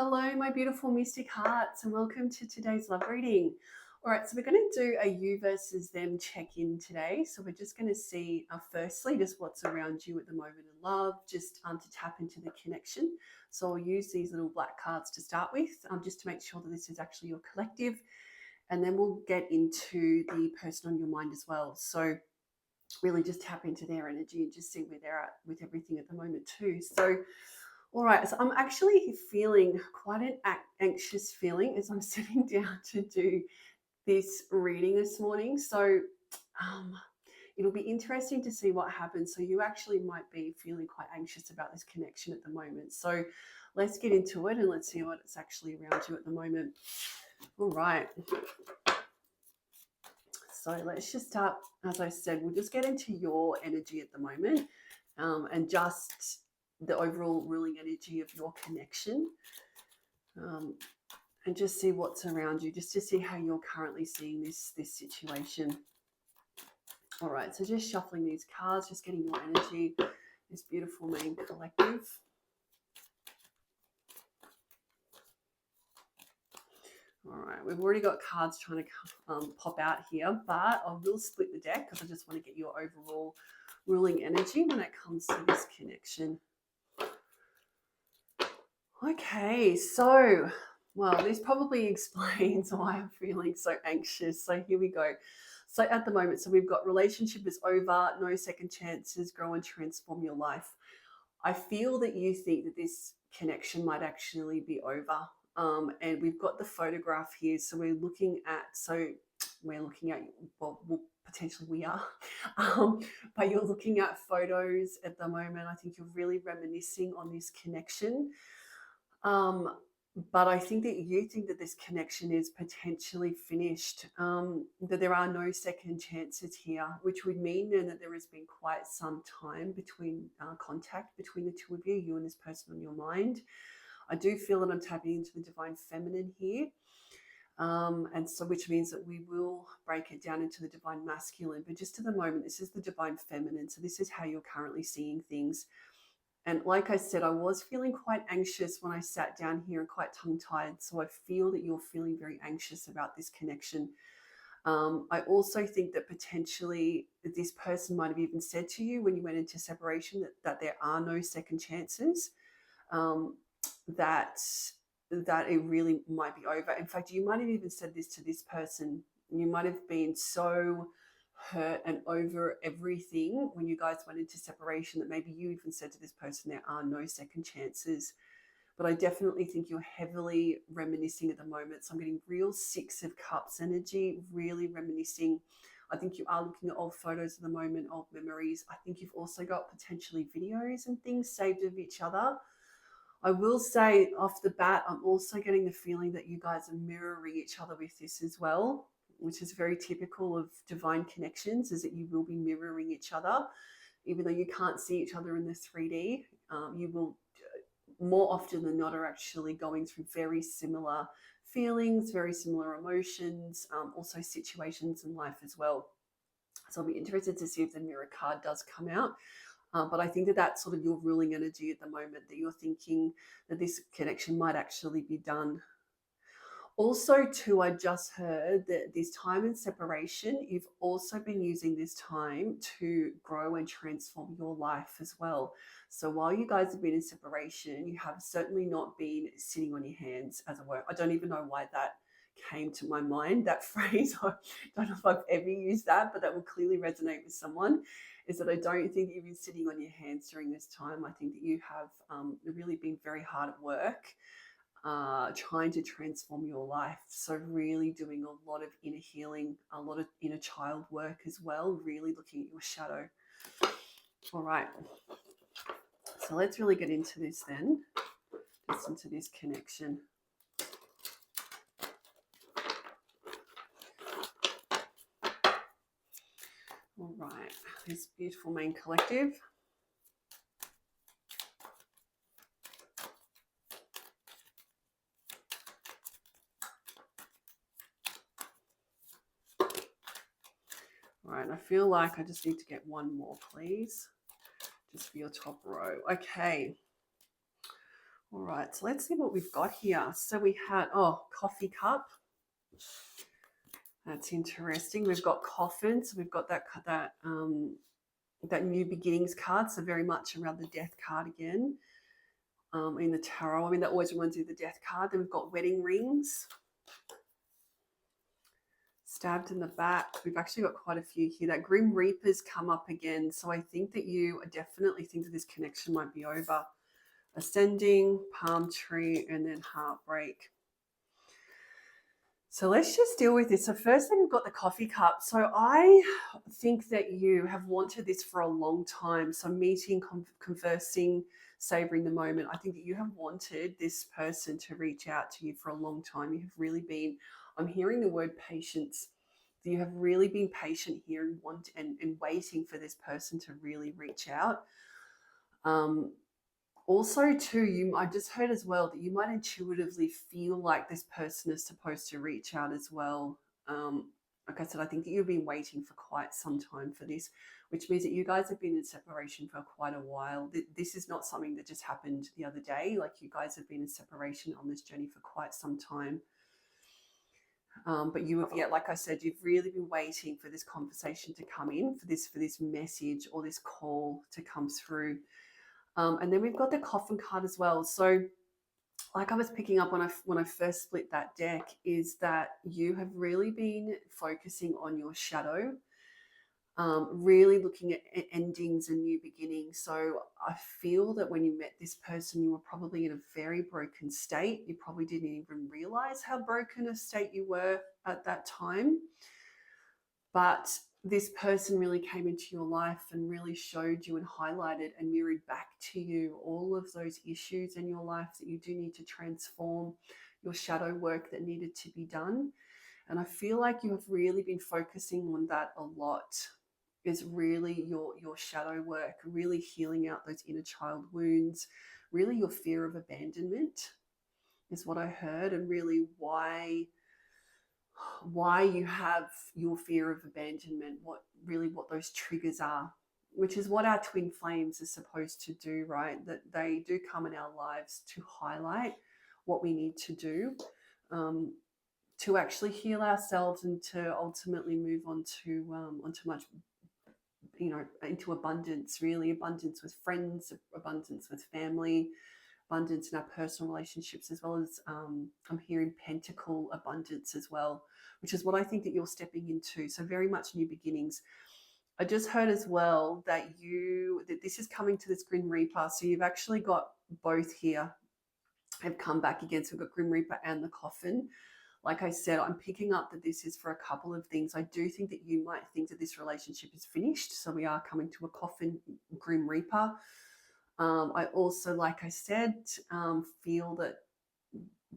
Hello, my beautiful mystic hearts, and welcome to today's love reading. All right, so we're going to do a you versus them check-in today. So we're just going to see, firstly, just what's around you at the moment in love, just to tap into the connection. So I'll use these little black cards to start with, just to make sure that this is actually your collective, and then we'll get into the person on your mind as well. So really just tap into their energy and just see where they're at with everything at the moment too. So all right, so I'm actually feeling quite an anxious feeling as I'm sitting down to do this reading this morning. So um, it'll be interesting to see what happens. So you actually might be feeling quite anxious about this connection at the moment. So let's get into it and let's see what it's actually around you at the moment. All right. So let's just start, as I said, we'll just get into your energy at the moment and just the overall ruling energy of your connection. And just see what's around you, just to see how you're currently seeing this situation. All right, so just shuffling these cards, just getting your energy, this beautiful main collective. All right, we've already got cards trying to pop out here, but I will split the deck because I just want to get your overall ruling energy when it comes to this connection. Okay, so, well, this probably explains why I'm feeling so anxious. So here we go. So at the moment, so we've got relationship is over, no second chances, grow and transform your life. I feel that you think that this connection might actually be over. And we've got the photograph here. So we're looking at, well potentially we are, but you're looking at photos at the moment. I think you're really reminiscing on this connection. Um, but I think that you think that this connection is potentially finished, that there are no second chances here, which would mean then that there has been quite some time between contact between the two of you and this person on your mind. I do feel that I'm tapping into the divine feminine here. And so, which means that we will break it down into the divine masculine. But just at the moment, this is the divine feminine. So, this is how you're currently seeing things. And like I said, I was feeling quite anxious when I sat down here and quite tongue tied. So I feel that you're feeling very anxious about this connection. I also think that potentially this person might have even said to you when you went into separation that there are no second chances, um, that that it really might be over. In fact, you might have even said this to this person. You might have been so hurt and over everything when you guys went into separation that maybe you even said to this person there are no second chances. But I definitely think you're heavily reminiscing at the moment. So I'm getting real Six of Cups energy, really reminiscing. I think you are looking at old photos at the moment, old memories. I think you've also got potentially videos and things saved of each other. I will say off the bat, I'm also getting the feeling that you guys are mirroring each other with this as well, which is very typical of divine connections, is that you will be mirroring each other. Even though you can't see each other in the 3D, you will more often than not are actually going through very similar feelings, very similar emotions, also situations in life as well. So I'll be interested to see if the mirror card does come out. But I think that that's sort of your ruling energy at the moment, that you're thinking that this connection might actually be done. Also, too, I just heard that this time in separation, you've also been using this time to grow and transform your life as well. So while you guys have been in separation, you have certainly not been sitting on your hands, as it were. I don't even know why that came to my mind, that phrase. I don't know if I've ever used that, but that will clearly resonate with someone. Is that I don't think you've been sitting on your hands during this time. I think that you have really been very hard at work, trying to transform your life. So, really doing a lot of inner healing, a lot of inner child work as well, really looking at your shadow. All right. So, let's really get into this then, just into this connection. All right. This beautiful main collective. All right, I feel like I just need to get one more, please, just for your top row. Okay. All right, so let's see what we've got here. So we had, coffee cup. That's interesting. We've got coffin. So we've got that new beginnings card. So very much around the death card again in the tarot. I mean, that always reminds you of the death card. Then we've got wedding rings. Stabbed in the back. We've actually got quite a few here. That Grim Reaper's come up again. So I think that you definitely think that this connection might be over. Ascending, palm tree, and then heartbreak. So let's just deal with this. So first thing, we've got the coffee cup. So I think that you have wanted this for a long time. So meeting, conversing, savoring the moment. I think that you have wanted this person to reach out to you for a long time. You have really been, I'm hearing the word patience. You have really been patient here and waiting for this person to really reach out. Also, too, I just heard as well that you might intuitively feel like this person is supposed to reach out as well. Like I said, I think that you've been waiting for quite some time for this, which means that you guys have been in separation for quite a while. This is not something that just happened the other day. Like, you guys have been in separation on this journey for quite some time. But you have, like I said, you've really been waiting for this conversation to come in, for this message or this call to come through. And then we've got the coffin card as well. So like I was picking up when I first split that deck, is that you have really been focusing on your shadow, really looking at endings and new beginnings. So I feel that when you met this person, you were probably in a very broken state. You probably didn't even realize how broken a state you were at that time. But this person really came into your life and really showed you and highlighted and mirrored back to you all of those issues in your life that you do need to transform, your shadow work that needed to be done. And I feel like you have really been focusing on that a lot, is really your shadow work, really healing out those inner child wounds, really your fear of abandonment is what I heard, and really why you have your fear of abandonment, what those triggers are, which is what our twin flames are supposed to do, right? That they do come in our lives to highlight what we need to do to actually heal ourselves and to ultimately move on to onto much, into abundance, really abundance with friends, abundance with family, abundance in our personal relationships, as well as I'm hearing pentacle abundance as well, which is what I think that you're stepping into. So very much new beginnings. I just heard as well that this is coming to this Grim Reaper. So you've actually got both here have come back again. So we've got Grim Reaper and the coffin. Like I said, I'm picking up that this is for a couple of things. I do think that you might think that this relationship is finished. So we are coming to a coffin, Grim Reaper. I also, like I said, feel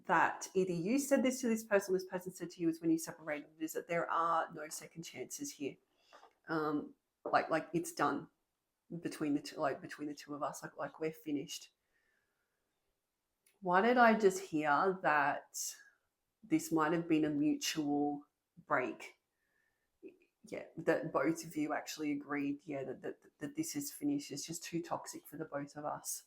that either you said this to this person said to you, is when you separated, is that there are no second chances here. Like it's done between the two of us. Like we're finished. Why did I just hear that this might have been a mutual break? Yeah, that both of you actually agreed, that this is finished. It's just too toxic for the both of us.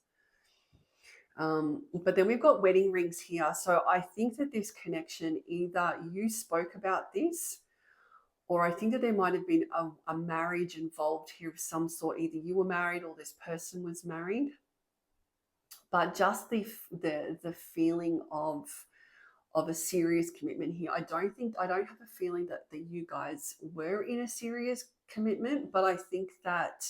But then we've got wedding rings here. So I think that this connection, either you spoke about this, or I think that there might have been a marriage involved here of some sort. Either you were married or this person was married. But just the feeling of a serious commitment here. I don't have a feeling that you guys were in a serious commitment, but I think that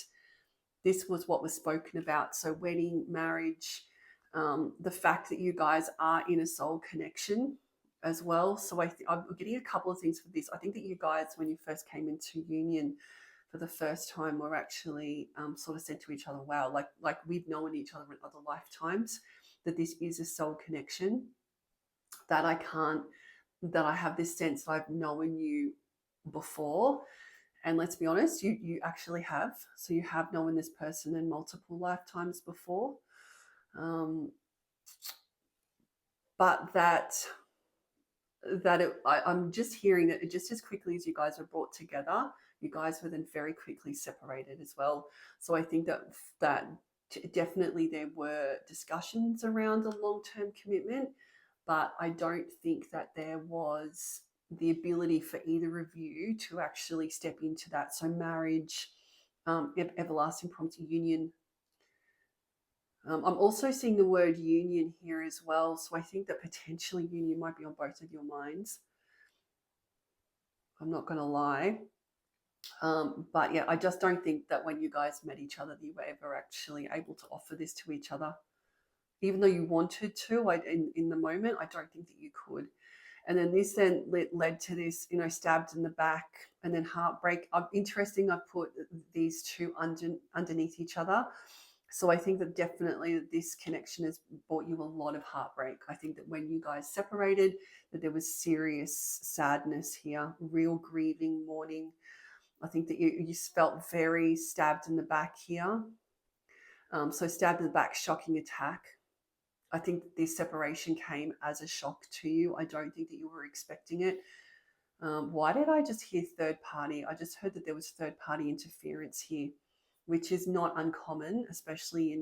this was what was spoken about. So wedding, marriage, the fact that you guys are in a soul connection as well. So I'm getting a couple of things for this. I think that you guys, when you first came into union for the first time, were actually sort of said to each other, wow, like we've known each other in other lifetimes, that this is a soul connection, that I have this sense that I've known you before. And let's be honest, you actually have. So you have known this person in multiple lifetimes before. But I'm just hearing that just as quickly as you guys were brought together, you guys were then very quickly separated as well. So I think that definitely there were discussions around a long-term commitment, but I don't think that there was the ability for either of you to actually step into that. So marriage, everlasting promise, union. I'm also seeing the word union here as well. So I think that potentially union might be on both of your minds. I'm not going to lie. But yeah, I just don't think that when you guys met each other, you were ever actually able to offer this to each other. Even though you wanted to, in the moment, I don't think that you could. And then this then led to this, stabbed in the back and then heartbreak. Interesting, I put these two underneath each other. So I think that definitely this connection has brought you a lot of heartbreak. I think that when you guys separated, that there was serious sadness here, real grieving, mourning. I think that you felt very stabbed in the back here. So stabbed in the back, shocking attack. I think this separation came as a shock to you. I don't think that you were expecting it. Why did I just hear third party? I just heard that there was third party interference here, which is not uncommon, especially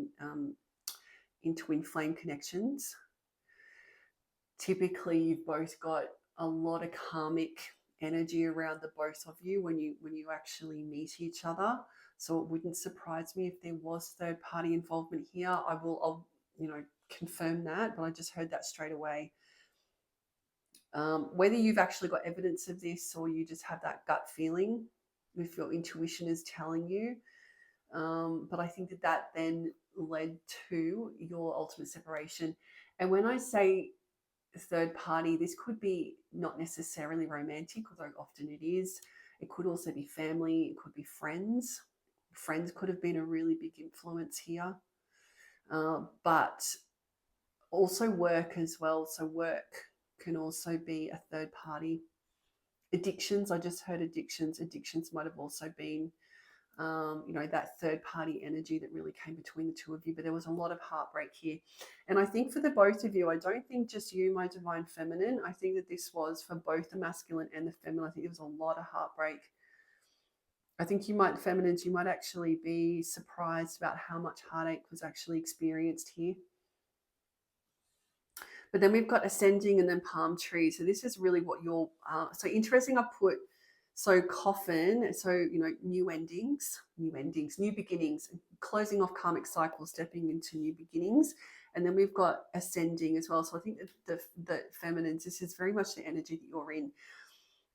in twin flame connections. Typically, you've both got a lot of karmic energy around the both of you when you actually meet each other. So it wouldn't surprise me if there was third party involvement here. I'll confirm that, but I just heard that straight away. Whether you've actually got evidence of this or you just have that gut feeling, if your intuition is telling you, but I think that then led to your ultimate separation. And when I say third party, this could be not necessarily romantic, although often it is. It could also be family, it could be friends. Friends could have been a really big influence here, but also work as well. So work can also be a third party. Addictions, I just heard addictions. Addictions might have also been that third party energy that really came between the two of you. But there was a lot of heartbreak here. And I think for the both of you, I don't think just you, my divine feminine, I think that this was for both the masculine and the feminine. I think there was a lot of heartbreak. I think feminines, you might actually be surprised about how much heartache was actually experienced here. But then we've got ascending and then palm tree. So this is really what you're, so interesting. I put, so coffin, so, new endings, new beginnings, closing off karmic cycles, stepping into new beginnings. And then we've got ascending as well. So I think that the feminines, this is very much the energy that you're in.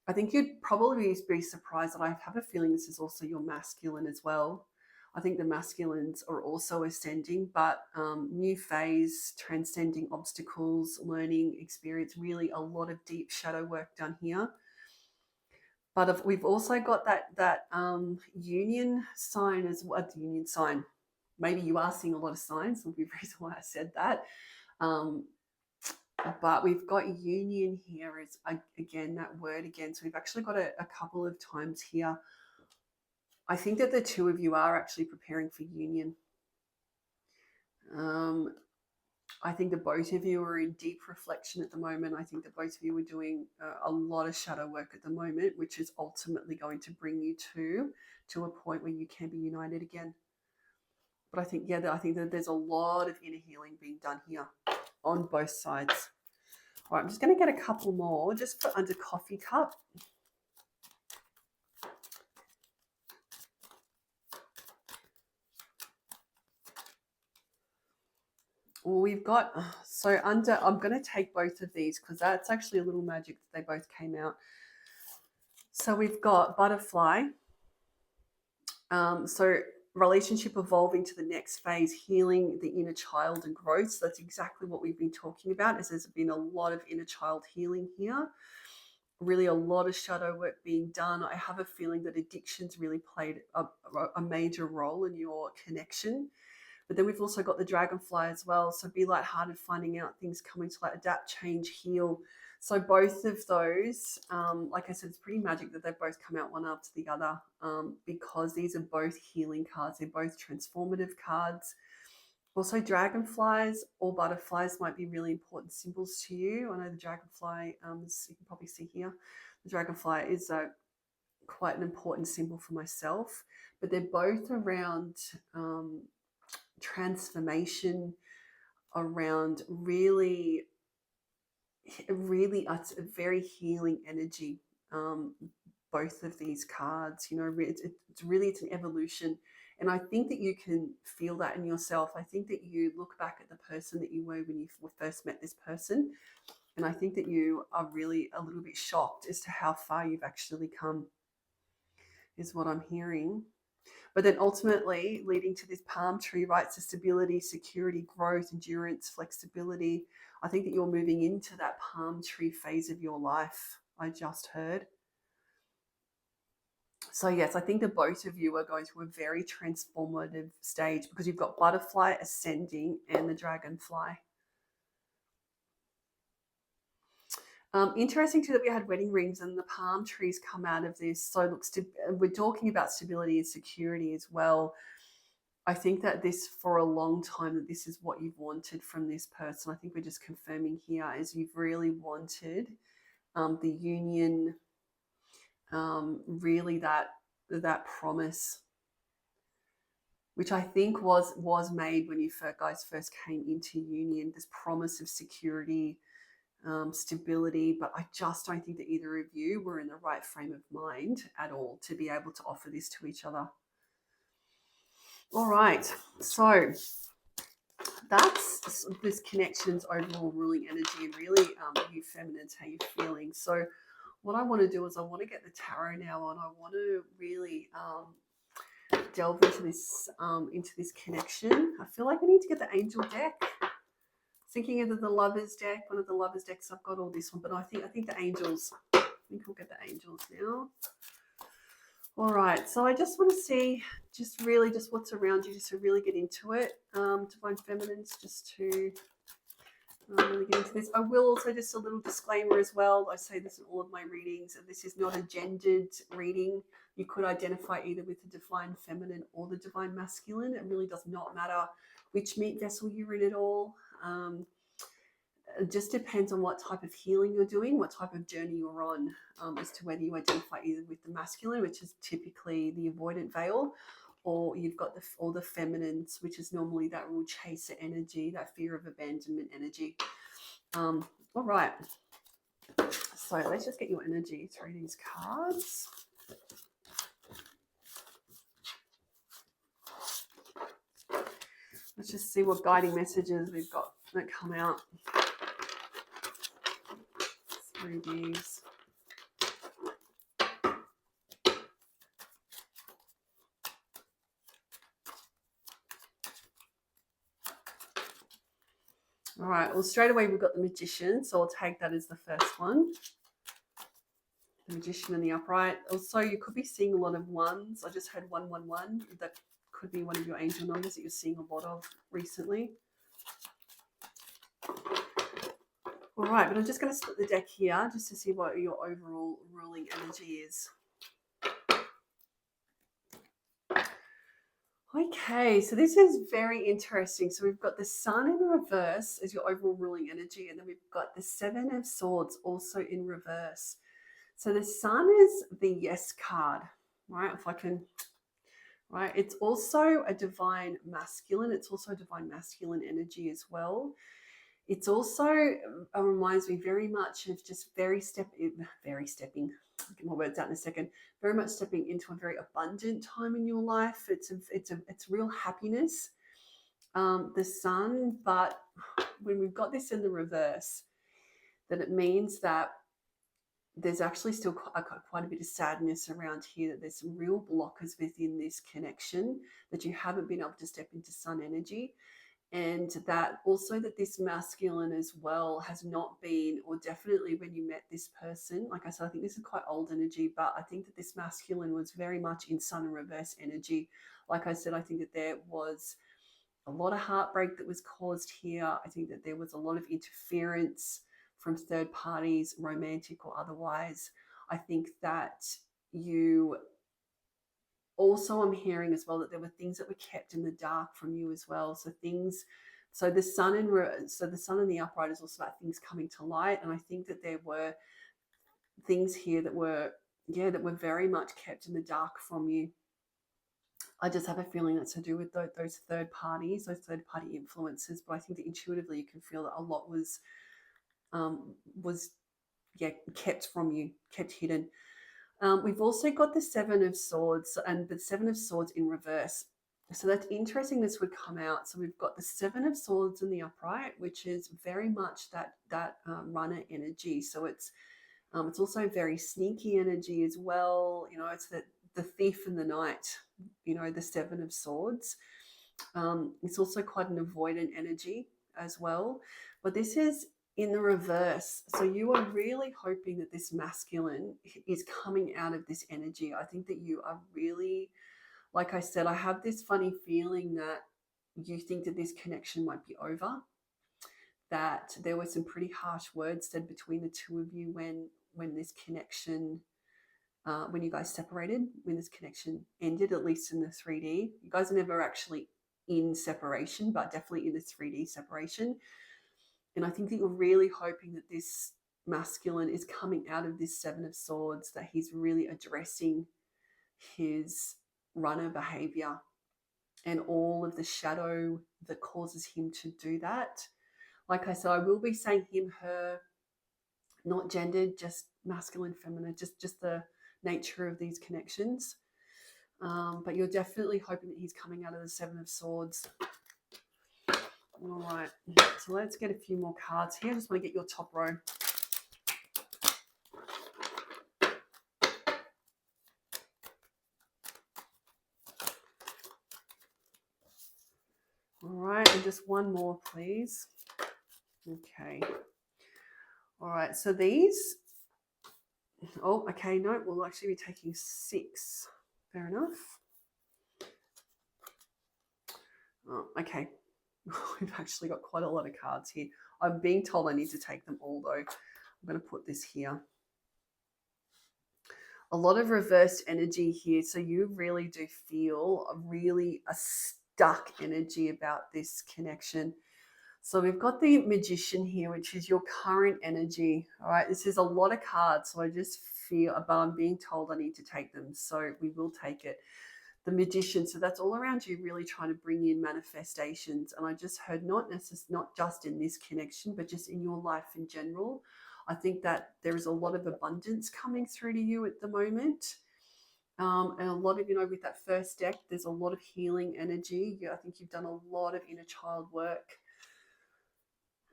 I think you'd probably be surprised that I have a feeling this is also your masculine as well. I think the masculines are also ascending, but new phase, transcending obstacles, learning experience, really a lot of deep shadow work done here. But we've also got that union sign as well. The union sign. Maybe you are seeing a lot of signs. That'll be the reason why I said that. But we've got union here is, again, that word again. So we've actually got a couple of times here. I think that the two of you are actually preparing for union. I think that both of you are in deep reflection at the moment. I think that both of you are doing a lot of shadow work at the moment, which is ultimately going to bring you to a point where you can be united again. But I think that there's a lot of inner healing being done here on both sides. All right, I'm just going to get a couple more just for under coffee cup. Well, we've got, so under, I'm going to take both of these because that's actually a little magic that they both came out. So we've got butterfly. So relationship evolving to the next phase, healing the inner child and growth. So that's exactly what we've been talking about, as there's been a lot of inner child healing here. Really a lot of shadow work being done. I have a feeling that addictions really played a major role in your connection. But then we've also got the dragonfly as well. So be lighthearted, finding out things, coming to light, adapt, change, heal. So both of those, like I said, it's pretty magic that they've both come out one after the other, because these are both healing cards. They're both transformative cards. Also, dragonflies or butterflies might be really important symbols to you. I know the dragonfly, you can probably see here, the dragonfly is quite an important symbol for myself, but they're both around transformation around really, really, it's a very healing energy. Um, both of these cards, it's really, it's an evolution. And I think that you can feel that in yourself. I think that you look back at the person that you were when you first met this person, and I think that you are really a little bit shocked as to how far you've actually come, is what I'm hearing. But then ultimately leading to this palm tree, right? So stability, security, growth, endurance, flexibility. I think that you're moving into that palm tree phase of your life, I just heard. So yes, I think that both of you are going through a very transformative stage, because you've got butterfly, ascending, and the dragonfly. Interesting too that we had wedding rings and the palm trees come out of this. So look, we're talking about stability and security as well. I think that this, for a long time, that this is what you've wanted from this person. I think we're just confirming here is you've really wanted the union, really that promise, which I think was made when you guys first came into union. This promise of security, stability, but I just don't think that either of you were in the right frame of mind at all to be able to offer this to each other. All right, so that's this connection's overall ruling energy, and really you feminines, how you're feeling. So what I want to do is I want to get the tarot now, and I want to really delve into this connection. I feel like I need to get the angel deck. Thinking of the lovers deck, one of the lovers decks. I've got all this one, but I think the angels. I think we'll get the angels now. All right, so I just want to see just what's around you, just to really get into it. Divine Feminines, just to really get into this. I will also, just a little disclaimer as well. I say this in all of my readings, and this is not a gendered reading. You could identify either with the Divine Feminine or the Divine Masculine. It really does not matter which meat vessel you're in at all. It just depends on what type of healing you're doing, what type of journey you're on, as to whether you identify either with the masculine, which is typically the avoidant veil, or you've got the feminines, which is normally that real chaser energy, that fear of abandonment energy. All right. So let's just get your energy through these cards. Let's just see what guiding messages we've got that come out through these. All right, well, straight away we've got the Magician, so I'll take that as the first one. The Magician and the Upright. Also, you could be seeing a lot of ones. I just had 111. That could be one of your angel numbers that you're seeing a lot of recently. All right, but I'm just going to split the deck here just to see what your overall ruling energy is. Okay, so this is very interesting. So we've got the Sun in reverse as your overall ruling energy, and then we've got the Seven of Swords also in reverse. So the Sun is the yes card, right? If I can, right? It's also a divine masculine. It's also a divine masculine energy as well. It's also reminds me very much of just very stepping, I'll get my words out in a second, very much stepping into a very abundant time in your life. It's real happiness, the Sun. But when we've got this in the reverse, then it means that there's actually still quite a bit of sadness around here, that there's some real blockers within this connection, that you haven't been able to step into Sun energy. And that also that this masculine as well has not been, or definitely when you met this person, like I said, I think this is quite old energy, but I think that this masculine was very much in Sun and reverse energy. Like I said, I think that there was a lot of heartbreak that was caused here. I think that there was a lot of interference from third parties, romantic or otherwise. I think that you also, I'm hearing as well that there were things that were kept in the dark from you as well. So the Sun and the Upright is also about things coming to light. And I think that there were things here that were very much kept in the dark from you. I just have a feeling that's to do with those third parties, those third party influences. But I think that intuitively you can feel that a lot was yeah, kept from you, kept hidden. We've also got the Seven of Swords and the Seven of Swords in reverse. So that's interesting. This would come out. So we've got the Seven of Swords in the upright, which is very much that runner energy. So it's also very sneaky energy as well. You know, it's the thief in the night. You know, the Seven of Swords. It's also quite an avoidant energy as well. But this is in the reverse. So you are really hoping that this masculine is coming out of this energy. I think that you are really, like I said, I have this funny feeling that you think that this connection might be over, that there were some pretty harsh words said between the two of you when this connection when you guys separated, when this connection ended, at least in the 3D. You guys are never actually in separation, but definitely in the 3D separation. And I think that you're really hoping that this masculine is coming out of this Seven of Swords, that he's really addressing his runner behavior and all of the shadow that causes him to do that. Like I said, I will be saying him, her, not gendered, just masculine, feminine, just the nature of these connections. But you're definitely hoping that he's coming out of the Seven of Swords. All right, so let's get a few more cards here. I just want to get your top row. All right, and just one more, please. Okay. All right, so these, oh, okay, no, we'll actually be taking 6. Fair enough. Oh, okay. We've actually got quite a lot of cards here. I'm being told I need to take them all, though. I'm going to put this here. A lot of reversed energy here. So you really do feel a stuck energy about this connection. So we've got the Magician here, which is your current energy. All right, this is a lot of cards. So I just feel, but I'm being told I need to take them. So we will take it. The Magician, so that's all around you, really trying to bring in manifestations. And I just heard not just in this connection, but just in your life in general. I think that there is a lot of abundance coming through to you at the moment. And a lot of, with that first deck, there's a lot of healing energy. I think you've done a lot of inner child work.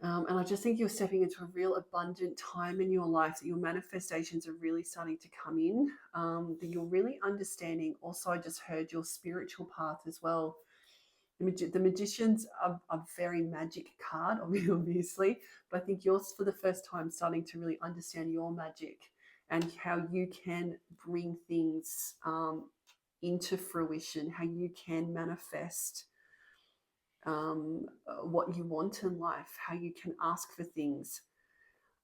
And I just think you're stepping into a real abundant time in your life, that your manifestations are really starting to come in, that you're really understanding. Also, I just heard your spiritual path as well. The Magician's a very magic card, obviously, but I think you're, for the first time, starting to really understand your magic and how you can bring things into fruition, how you can manifest what you want in life, how you can ask for things.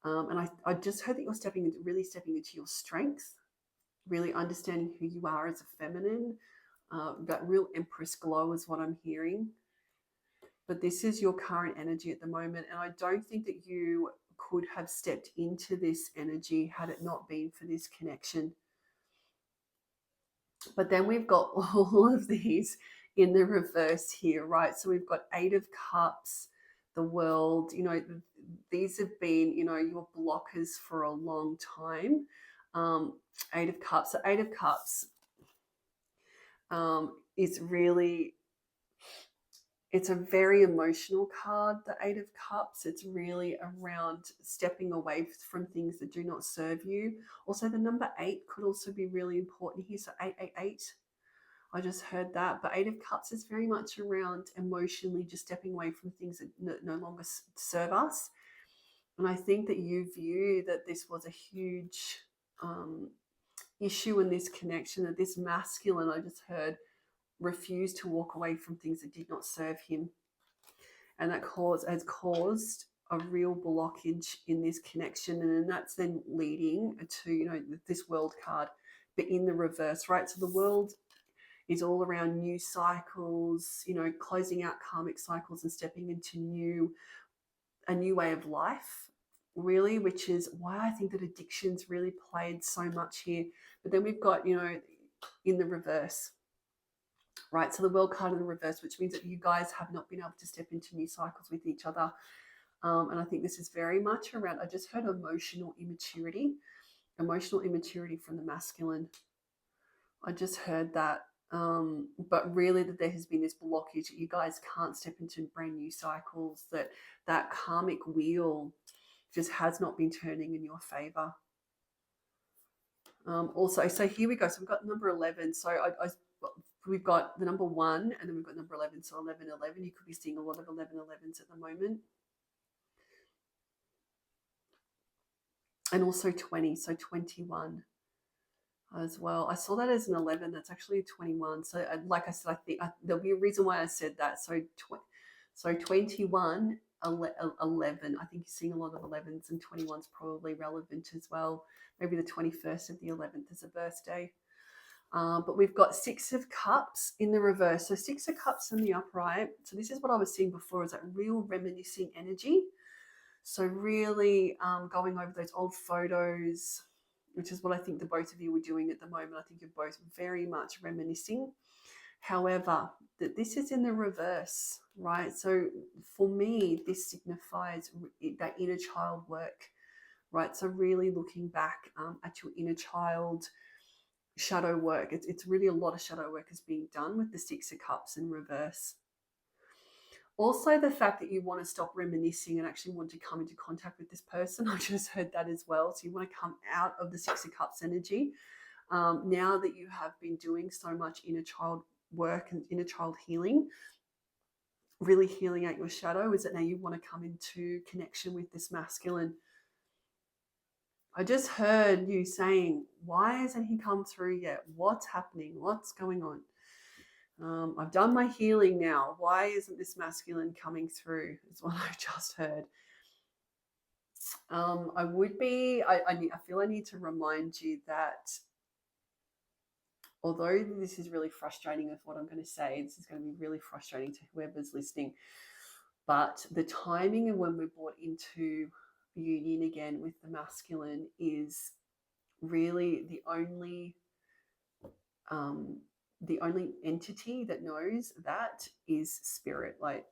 And I just heard that you're really stepping into your strength, really understanding who you are as a feminine. That real Empress glow is what I'm hearing. But this is your current energy at the moment. And I don't think that you could have stepped into this energy had it not been for this connection. But then we've got all of these in the reverse here, right? So we've got 8 of Cups, the World. These have been, your blockers for a long time. 8 of Cups. So 8 of Cups is really, it's a very emotional card, the 8 of Cups. It's really around stepping away from things that do not serve you. Also, the number 8 could also be really important here. So 888. I just heard that. But 8 of Cups is very much around emotionally just stepping away from things that no longer serve us. And I think that you view that this was a huge issue in this connection, that this masculine, I just heard, refused to walk away from things that did not serve him. And that has caused a real blockage in this connection. And that's then leading to, this World card, but in the reverse, right? So the World is all around new cycles, closing out karmic cycles and stepping into a new way of life, really, which is why I think that addictions really played so much here. But then we've got, in the reverse, right? So the World card in the reverse, which means that you guys have not been able to step into new cycles with each other. And I think this is very much around, I just heard emotional immaturity from the masculine. I just heard that. But really that there has been this blockage that you guys can't step into brand new cycles, that karmic wheel just has not been turning in your favor. Also, so here we go. So we've got number 11. So we've got the number 1 and then we've got number 11. So 11, 11. You could be seeing a lot of 11, 11s at the moment. And also 20. So 21 as well. I saw that as an 11. That's actually a 21. So like I said, I think there'll be a reason why I said that. So 21, 11. I think you're seeing a lot of 11s, and 21's probably relevant as well. Maybe the 21st of the 11th is a birthday. But we've got 6 of Cups in the reverse. So 6 of Cups in the upright. So this is what I was seeing before, is that real reminiscing energy. So really going over those old photos, which is what I think the both of you were doing at the moment. I think you're both very much reminiscing. However, that this is in the reverse, right? So for me, this signifies that inner child work, right? So really looking back at your inner child shadow work. It's really a lot of shadow work is being done with the 6 of Cups in reverse. Also, the fact that you want to stop reminiscing and actually want to come into contact with this person. I just heard that as well. So you want to come out of the 6 of Cups energy. Now that you have been doing so much inner child work and inner child healing, really healing out your shadow, is that now you want to come into connection with this masculine. I just heard you saying, why hasn't he come through yet? What's happening? What's going on? I've done my healing now. Why isn't this masculine coming through? Is what I just heard. I feel I need to remind you that although this is really frustrating with what I'm going to say, this is going to be really frustrating to whoever's listening, but the timing of when we're brought into union again with the masculine is really the only entity that knows that is spirit. Like,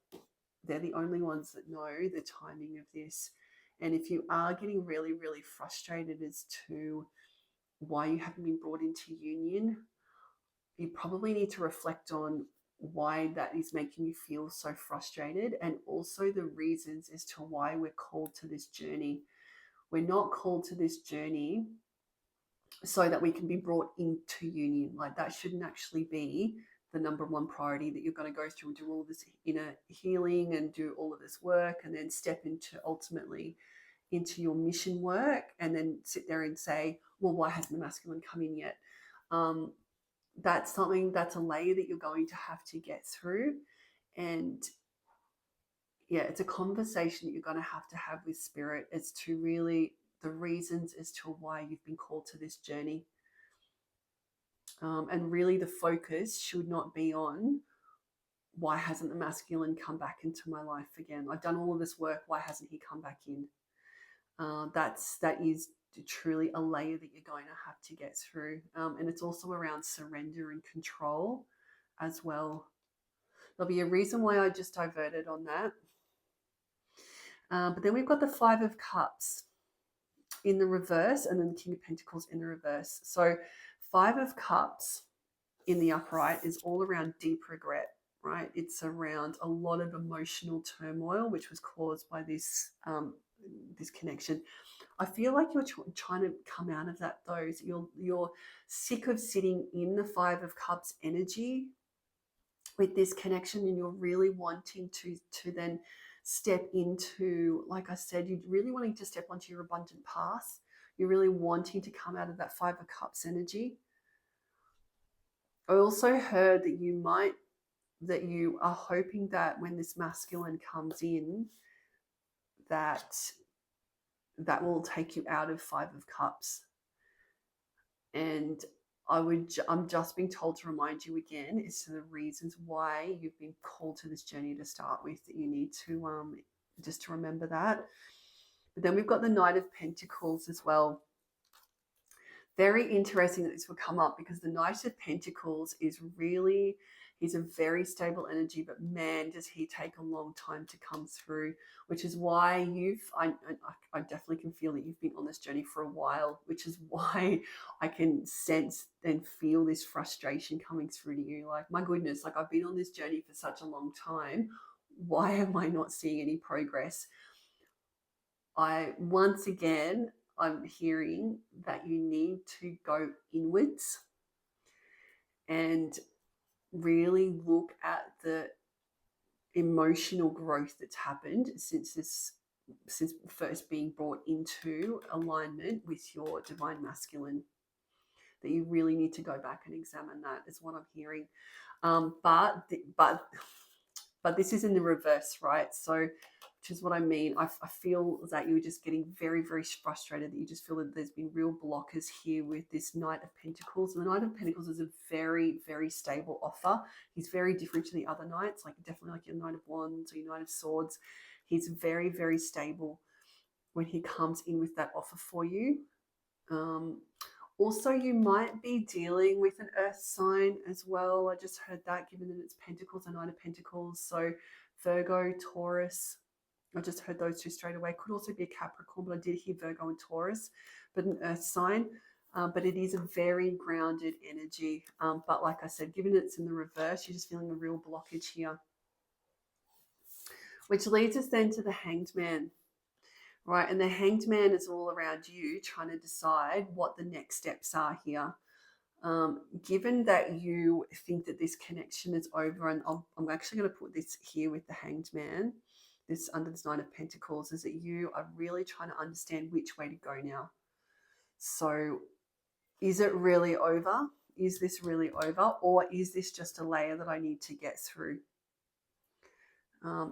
they're the only ones that know the timing of this. And if you are getting really, really frustrated as to why you haven't been brought into union, you probably need to reflect on why that is making you feel so frustrated, and also the reasons as to why we're called to this journey. We're not called to this journey so that we can be brought into union. Like, that shouldn't actually be the number one priority, that you're going to go through and do all this inner healing and do all of this work and then step into ultimately into your mission work and then sit there and say, well, why hasn't the masculine come in yet? That's a layer that you're going to have to get through. And yeah, it's a conversation that you're going to have with spirit as to really the reasons as to why you've been called to this journey. And really the focus should not be on, why hasn't the masculine come back into my life again? I've done all of this work. Why hasn't he come back in? That is truly a layer that you're going to have to get through. And it's also around surrender and control as well. There'll be a reason why I just diverted on that. But then we've got the 5 of Cups in the reverse and then the King of Pentacles in the reverse. So 5 of Cups in the upright is all around deep regret, right? It's around a lot of emotional turmoil, which was caused by this connection. I feel like you're trying to come out of that though. So you're sick of sitting in the 5 of Cups energy with this connection, and you're really wanting to then step into, like I said, you're really wanting to step onto your abundant path. You're really wanting to come out of that 5 of Cups energy. I also heard that you are hoping that when this masculine comes in, that will take you out of 5 of Cups. And I'm just being told to remind you again as to the reasons why you've been called to this journey to start with, that you need to just to remember that. But then we've got the Knight of Pentacles as well. Very interesting that this will come up, because the Knight of Pentacles is really He's a very stable energy, but man, does he take a long time to come through, which is why I definitely can feel that you've been on this journey for a while, which is why I can sense and feel this frustration coming through to you. Like, my goodness, like, I've been on this journey for such a long time. Why am I not seeing any progress? Once again, I'm hearing that you need to go inwards and really look at the emotional growth that's happened since first being brought into alignment with your divine masculine. That you really need to go back and examine that, is what I'm hearing. But this is in the reverse, right? So, which is what I mean. I feel that you're just getting very, very frustrated, that you just feel that there's been real blockers here with this Knight of Pentacles. And the Knight of Pentacles is a very, very stable offer. He's very different to the other knights, like definitely like your Knight of Wands or your Knight of Swords. He's very, very stable when he comes in with that offer for you. Also, you might be dealing with an earth sign as well. I just heard that, given that it's Pentacles and Knight of Pentacles. So Virgo, Taurus, I just heard those two straight away. Could also be a Capricorn, but I did hear Virgo and Taurus, but an earth sign. But it is a very grounded energy. But like I said, given it's in the reverse, you're just feeling a real blockage here. Which leads us then to the Hanged Man. Right, and the Hanged Man is all around you trying to decide what the next steps are here. Given that you think that this connection is over, and I'm actually going to put this here with the Hanged Man, this under this Knight of Pentacles, is that you are really trying to understand which way to go now. So is it really over? Is this really over? Or is this just a layer that I need to get through?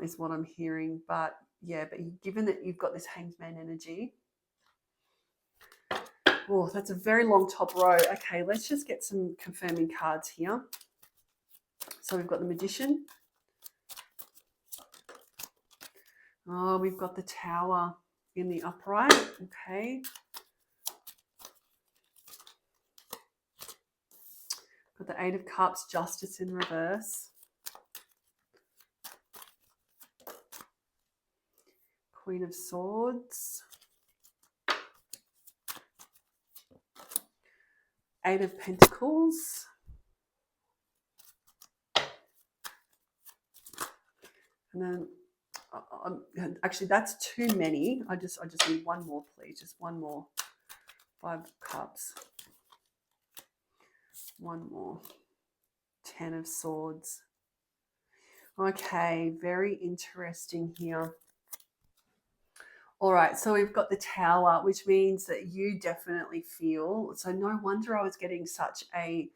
Is what I'm hearing. But yeah, but given that you've got this Hanged Man energy, oh, that's a very long top row. Okay, let's just get some confirming cards here. So we've got the Magician. Oh, we've got the Tower in the upright. Okay. Got the Eight of Cups, Justice in reverse. Queen of Swords. Eight of Pentacles. And then, actually, that's too many. I just need one more, please. Just one more. Five of Cups. One more. 10 of Swords. Okay, very interesting here. All right, so we've got the Tower, which means that you definitely feel, so no wonder I was getting such a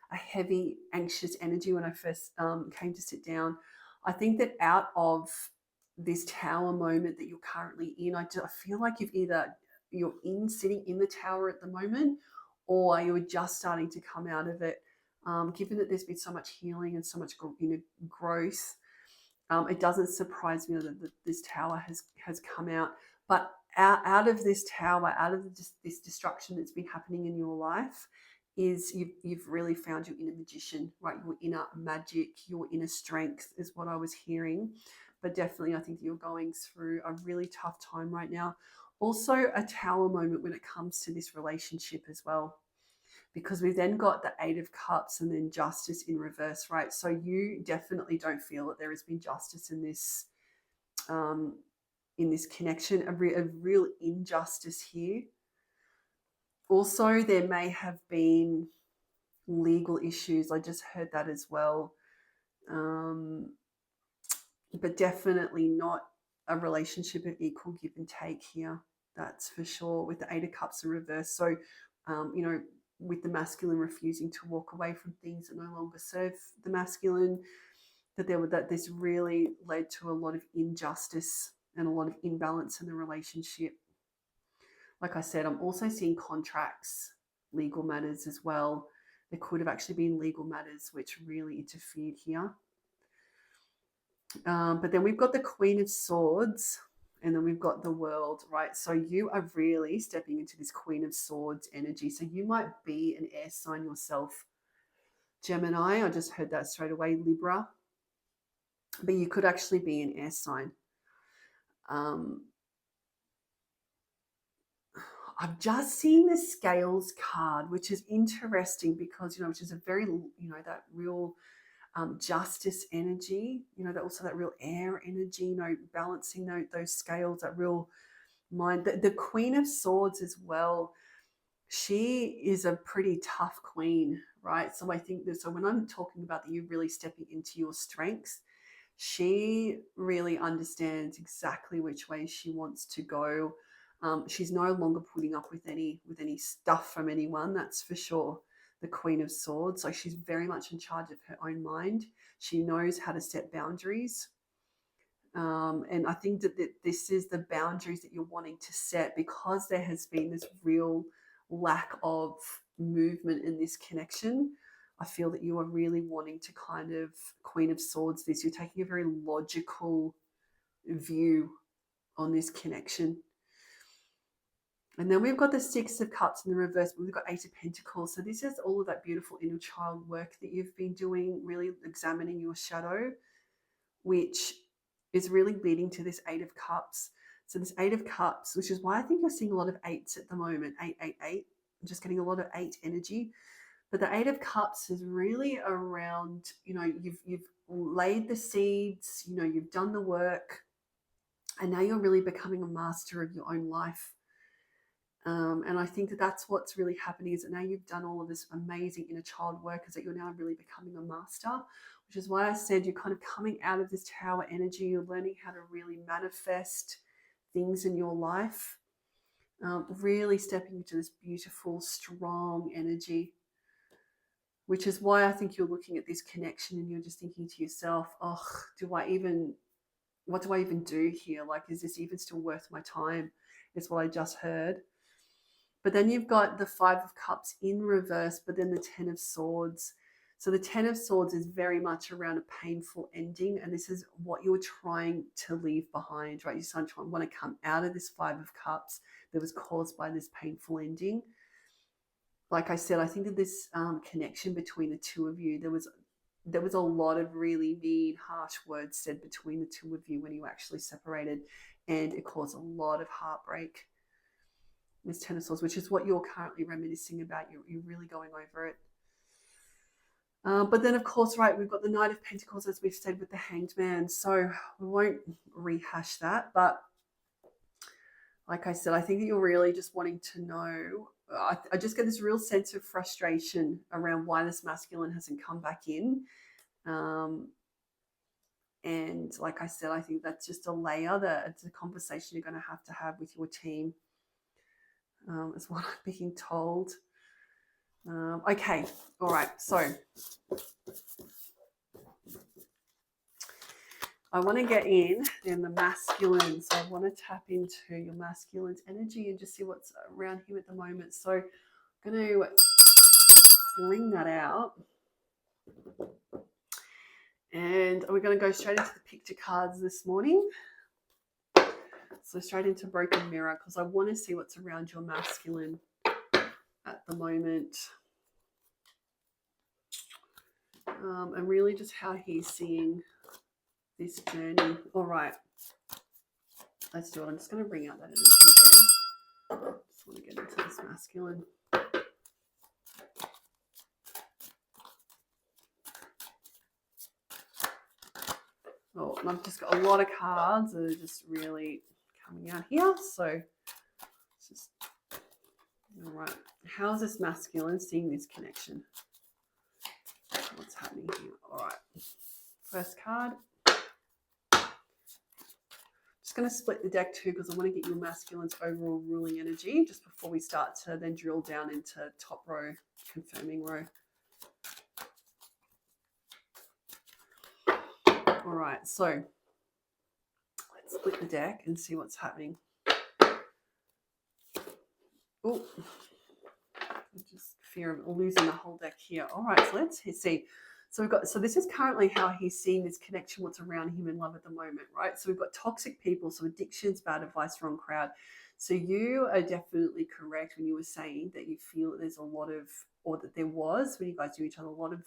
heavy, anxious energy when I first came to sit down. I think that out of this Tower moment that you're currently in, I feel like you're sitting in the Tower at the moment, or you're just starting to come out of it. Given that there's been so much healing and so much growth, it doesn't surprise me that this Tower has come out. But out of this Tower, out of this destruction that's been happening in your life, is you've really found your inner magician, right? Your inner magic, your inner strength is what I was hearing. But definitely, I think you're going through a really tough time right now. Also, a Tower moment when it comes to this relationship as well, because we've then got the Eight of Cups and then Justice in reverse, right? So you definitely don't feel that there has been justice in this connection, a real injustice here. Also, there may have been legal issues. I just heard that as well. But definitely not a relationship of equal give and take here. That's for sure, with the Eight of Cups in reverse. So, with the masculine refusing to walk away from things that no longer serve the masculine, that this really led to a lot of injustice and a lot of imbalance in the relationship. Like I said, I'm also seeing contracts, legal matters as well. There could have actually been legal matters which really interfered here. But then we've got the Queen of Swords, and then we've got the World, right? So you are really stepping into this Queen of Swords energy. So you might be an air sign yourself. Gemini, I just heard that straight away. Libra, but you could actually be an air sign. I've just seen the scales card, which is interesting because, which is a very, that real justice energy, that also that real air energy, balancing those scales, that real mind. The Queen of Swords as well, she is a pretty tough queen, right? So I think that, so when I'm talking about that, you're really stepping into your strengths, she really understands exactly which way she wants to go. She's no longer putting up with any stuff from anyone, that's for sure. The Queen of Swords, so she's very much in charge of her own mind. She knows how to set boundaries. And I think that this is the boundaries that you're wanting to set, because there has been this real lack of movement in this connection. I feel that you are really wanting to kind of Queen of Swords this. You're taking a very logical view on this connection. And then we've got the Six of Cups in the reverse, but we've got Eight of Pentacles. So this is all of that beautiful inner child work that you've been doing, really examining your shadow, which is really leading to this Eight of Cups. So this Eight of Cups, which is why I think you're seeing a lot of eights at the moment, 888. I'm just getting a lot of 8 energy. But the Eight of Cups is really around, you've laid the seeds, you've done the work, and now you're really becoming a master of your own life. And I think that that's what's really happening, is that now you've done all of this amazing inner child work, is that you're now really becoming a master, which is why I said you're kind of coming out of this tower energy. You're learning how to really manifest things in your life, really stepping into this beautiful, strong energy, which is why I think you're looking at this connection and you're just thinking to yourself, oh, what do I even do here? Like, is this even still worth my time? Is what I just heard. But then you've got the Five of Cups in reverse, but then the Ten of Swords. So the Ten of Swords is very much around a painful ending, and this is what you're trying to leave behind, right? You want to come out of this Five of Cups that was caused by this painful ending. Like I said, I think that this connection between the two of you, there was a lot of really mean, harsh words said between the two of you when you actually separated, and it caused a lot of heartbreak. This Ten of Swords, which is what you're currently reminiscing about. You're really going over it. But then, of course, right, we've got the Knight of Pentacles, as we've said, with the Hanged Man. So we won't rehash that. But like I said, I think that you're really just wanting to know. I just get this real sense of frustration around why this masculine hasn't come back in. And like I said, I think that's just a layer, that it's a conversation you're going to have with your team. Is what I'm being told. Okay, all right, so I want to get in the masculine. So I want to tap into your masculine's energy and just see what's around him at the moment. So I'm going to bring that out. And we're going to go straight into the picture cards this morning. So straight into Broken Mirror, because I want to see what's around your masculine at the moment. And really just how he's seeing this journey. All right, let's do it. I'm just going to bring out that energy again. Just want to get into this masculine. Oh, and I've just got a lot of cards that are just really coming out here. So it's just, all right. How's this masculine seeing this connection? What's happening here? All right. First card. Just going to split the deck too, because I want to get your masculine's overall ruling energy just before we start to then drill down into top row, confirming row. All right, so let's split the deck and see what's happening. Oh, just fear of losing the whole deck here. All right, so let's see. So this is currently how he's seeing this connection, what's around him in love at the moment, right? So we've got toxic people, so addictions, bad advice, wrong crowd. So you are definitely correct when you were saying that you feel that there's a lot of, or that there was when you guys knew each other, a lot of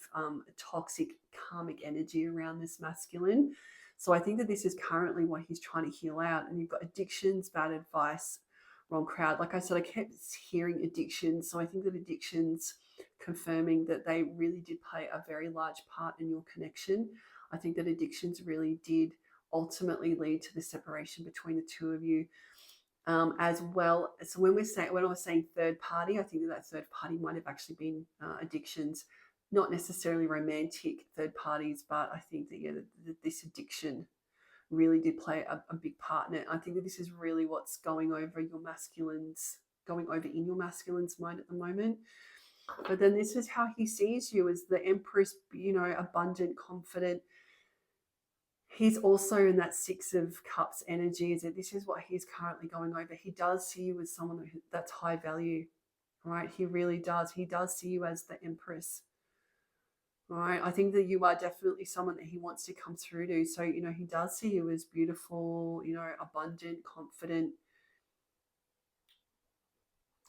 toxic karmic energy around this masculine. So I think that this is currently what he's trying to heal out. And you've got addictions, bad advice, wrong crowd. Like I said, I kept hearing addictions. So I think that addictions confirming that they really did play a very large part in your connection. I think that addictions really did ultimately lead to the separation between the two of you. As well. So when I was saying third party, I think that third party might have actually been addictions, not necessarily romantic third parties, but I think that this addiction really did play a big part in it. I think that this is really what's going over in your masculine's mind at the moment. But then this is how he sees you, as the Empress, abundant, confident. He's also in that Six of Cups energy. This is what he's currently going over. He does see you as someone that's high value, right? He really does. He does see you as the Empress, right? I think that you are definitely someone that he wants to come through to. So, he does see you as beautiful, abundant, confident.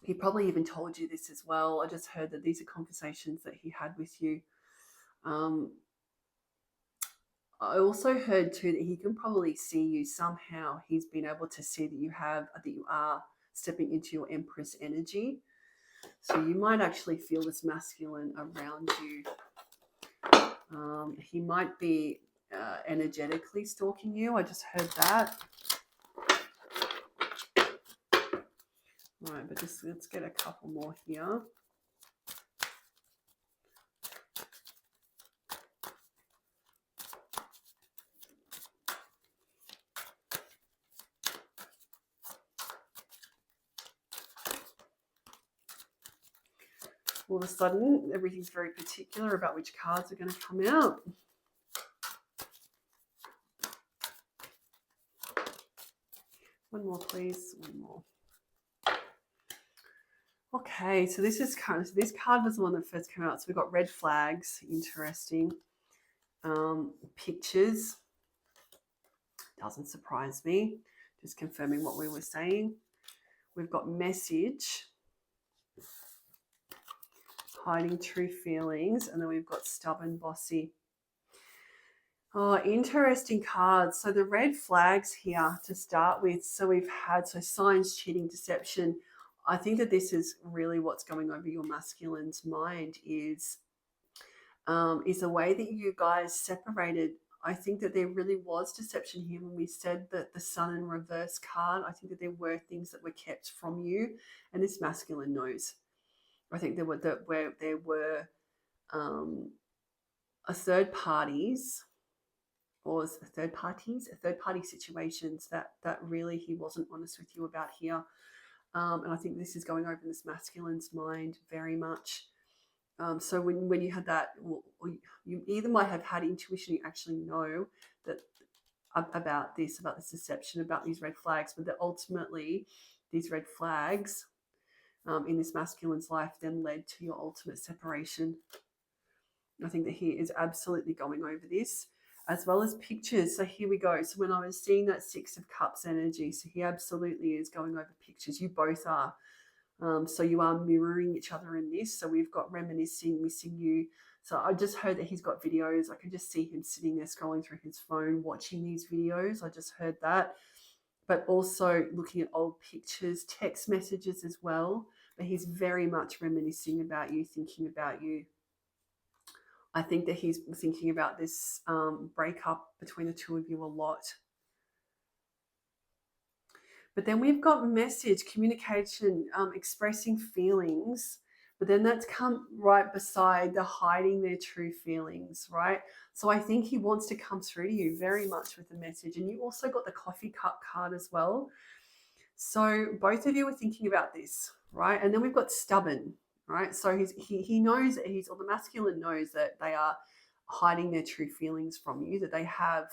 He probably even told you this as well. I just heard that these are conversations that he had with you. I also heard too that he can probably see you somehow. He's been able to see that you are stepping into your Empress energy. So you might actually feel this masculine around you. He might be energetically stalking you. I just heard that. All right, but let's get a couple more here. All of a sudden, everything's very particular about which cards are going to come out. One more, please. One more. Okay, so this card was the one that first came out. So we've got red flags, interesting. Pictures, doesn't surprise me. Just confirming what we were saying. We've got message, hiding true feelings, and then we've got stubborn, bossy. Oh, interesting cards. So the red flags here to start with. So we've had signs, cheating, deception. I think that this is really what's going over your masculine's mind is the way that you guys separated. I think that there really was deception here when we said that the Sun in reverse card. I think that there were things that were kept from you, and this masculine knows. I think there were a third party situations that really he wasn't honest with you about here. And I think this is going over in this masculine's mind very much. So when you had that, you either might have had intuition, you actually know that about this deception, about these red flags, but that ultimately these red flags in this masculine's life then led to your ultimate separation. I think that he is absolutely going over this, as well as pictures. So here we go. So when I was seeing that Six of Cups energy, so he absolutely is going over pictures. You both are. So you are mirroring each other in this. So we've got reminiscing, missing you. So I just heard that he's got videos. I can just see him sitting there scrolling through his phone, watching these videos. I just heard that. But also looking at old pictures, text messages as well. But he's very much reminiscing about you, thinking about you. I think that he's thinking about this breakup between the two of you a lot. But then we've got message, communication, expressing feelings. But then that's come right beside the hiding their true feelings, right? So I think he wants to come through to you very much with the message. And you also got the coffee cup card as well. So both of you are thinking about this, right? And then we've got stubborn, right? So he knows that or the masculine knows that they are hiding their true feelings from you, that they have,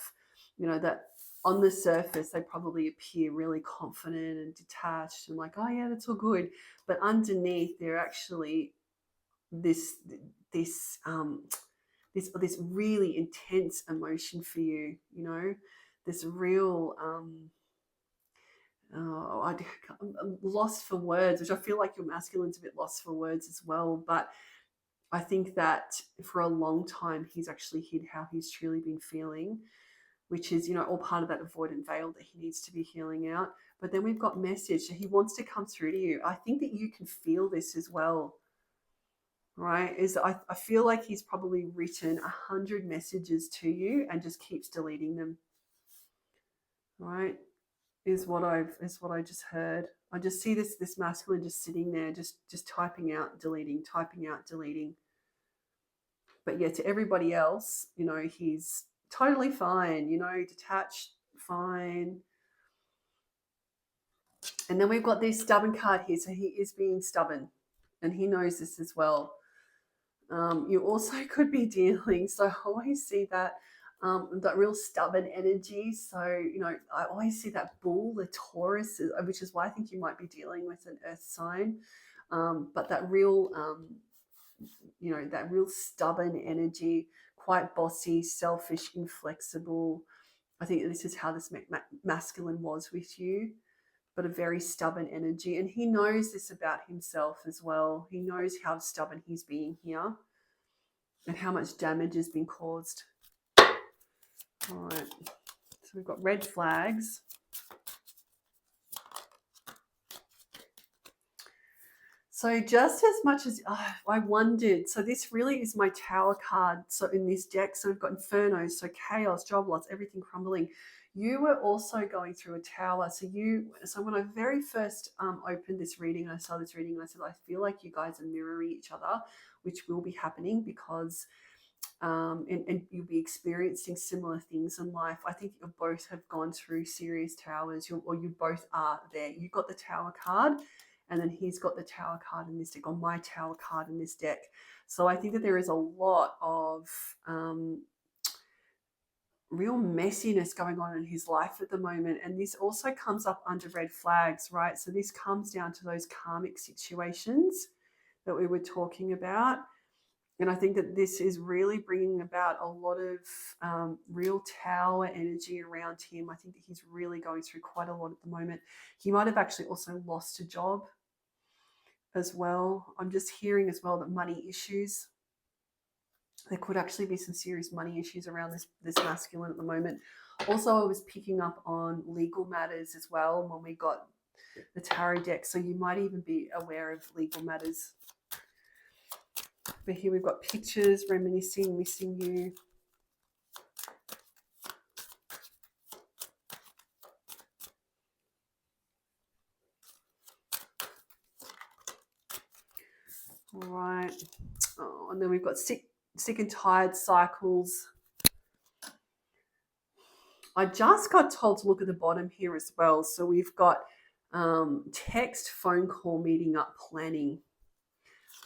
that on the surface, they probably appear really confident and detached and like, oh yeah, that's all good. But underneath, they're actually this really intense emotion for you, this real, Oh, I'm lost for words, which I feel like your masculine's a bit lost for words as well. But I think that for a long time, he's actually hid how he's truly been feeling, which is, all part of that avoidant veil that he needs to be healing out. But then we've got message. So he wants to come through to you. I think that you can feel this as well, right? I feel like he's probably written 100 messages to you and just keeps deleting them, right? Is what I just heard. I just see this masculine just sitting there, just typing out, deleting, typing out, deleting. But yeah, to everybody else, he's totally fine, detached, fine. And then we've got this stubborn card here. So he is being stubborn and he knows this as well. You also could be dealing, so I always see that real stubborn energy. So, I always see that bull, the Taurus, which is why I think you might be dealing with an earth sign. But that real, that real stubborn energy, quite bossy, selfish, inflexible. I think this is how this masculine was with you, but a very stubborn energy. And he knows this about himself as well. He knows how stubborn he's being here and how much damage has been caused. All right, so we've got red flags. So just as much as I wondered, so this really is my Tower card. So in this deck, so we've got Inferno, so chaos, job loss, everything crumbling. You were also going through a tower. So when I very first opened this reading, I saw this reading, and I said, I feel like you guys are mirroring each other, which will be happening because and you'll be experiencing similar things in life. I think you both have gone through serious towers, or you both are there. You've got the Tower card, and then he's got the Tower card in this deck, or my Tower card in this deck. So I think that there is a lot of real messiness going on in his life at the moment. And this also comes up under red flags, right? So this comes down to those karmic situations that we were talking about. And I think that this is really bringing about a lot of real Tower energy around him. I think that he's really going through quite a lot at the moment. He might have actually also lost a job as well. I'm just hearing as well that money issues. There could actually be some serious money issues around this masculine at the moment. Also, I was picking up on legal matters as well when we got the tarot deck. So you might even be aware of legal matters. But here we've got pictures, reminiscing, missing you. All right. Oh, and then we've got sick and tired cycles. I just got told to look at the bottom here as well. So we've got text, phone call, meeting up, planning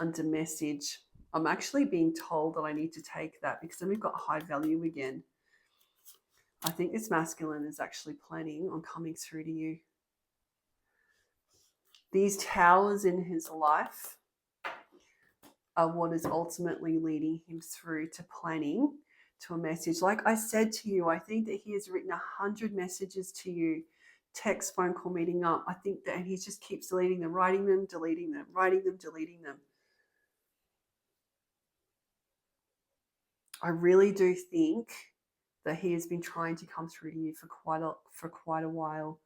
under message. I'm actually being told that I need to take that because then we've got high value again. I think this masculine is actually planning on coming through to you. These towers in his life are what is ultimately leading him through to planning to a message. Like I said to you, I think that he has written 100 messages to you, text, phone call, meeting up. I think that, and he just keeps deleting them, writing them, deleting them, writing them, deleting them. I really do think that he has been trying to come through to you for quite a while.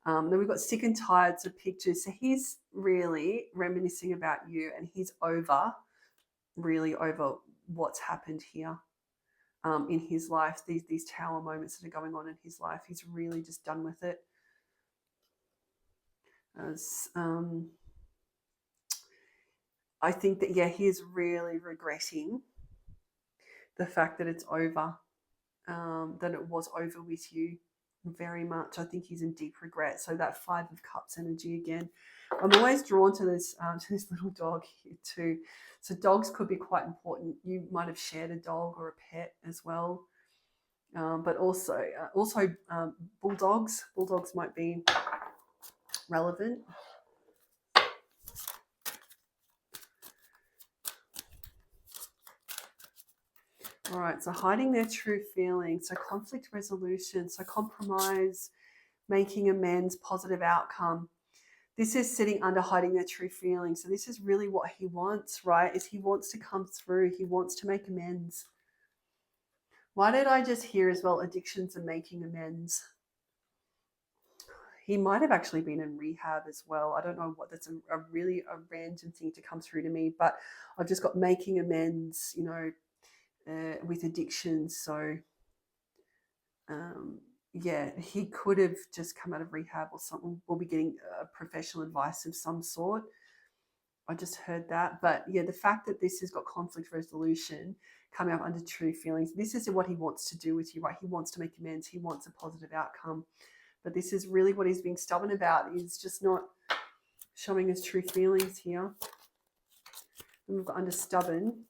Then we've got sick and tired of pictures. So he's really reminiscing about you, and he's really over what's happened here in his life. These tower moments that are going on in his life, he's really just done with it. I think that, yeah, he is really regretting the fact that it's over, that it was over with you very much. I think he's in deep regret. So that 5 of Cups energy again. I'm always drawn to this little dog here too. So dogs could be quite important. You might have shared a dog or a pet as well. But also bulldogs. Bulldogs might be relevant. All right, so hiding their true feelings, so conflict resolution, so compromise, making amends, positive outcome. This is sitting under hiding their true feelings. So this is really what he wants, right? Is he wants to come through. He wants to make amends. Why did I just hear as well addictions and making amends? He might have actually been in rehab as well. I don't know what, that's a really a random thing to come through to me, but I've just got making amends, with addictions. So yeah, he could have just come out of rehab or something. We'll be getting professional advice of some sort. I just heard that. But yeah, the fact that this has got conflict resolution coming up under true feelings, this is what he wants to do with you, right? He wants to make amends. He wants a positive outcome. But this is really what he's being stubborn about, is just not showing his true feelings here. And we've got under stubborn.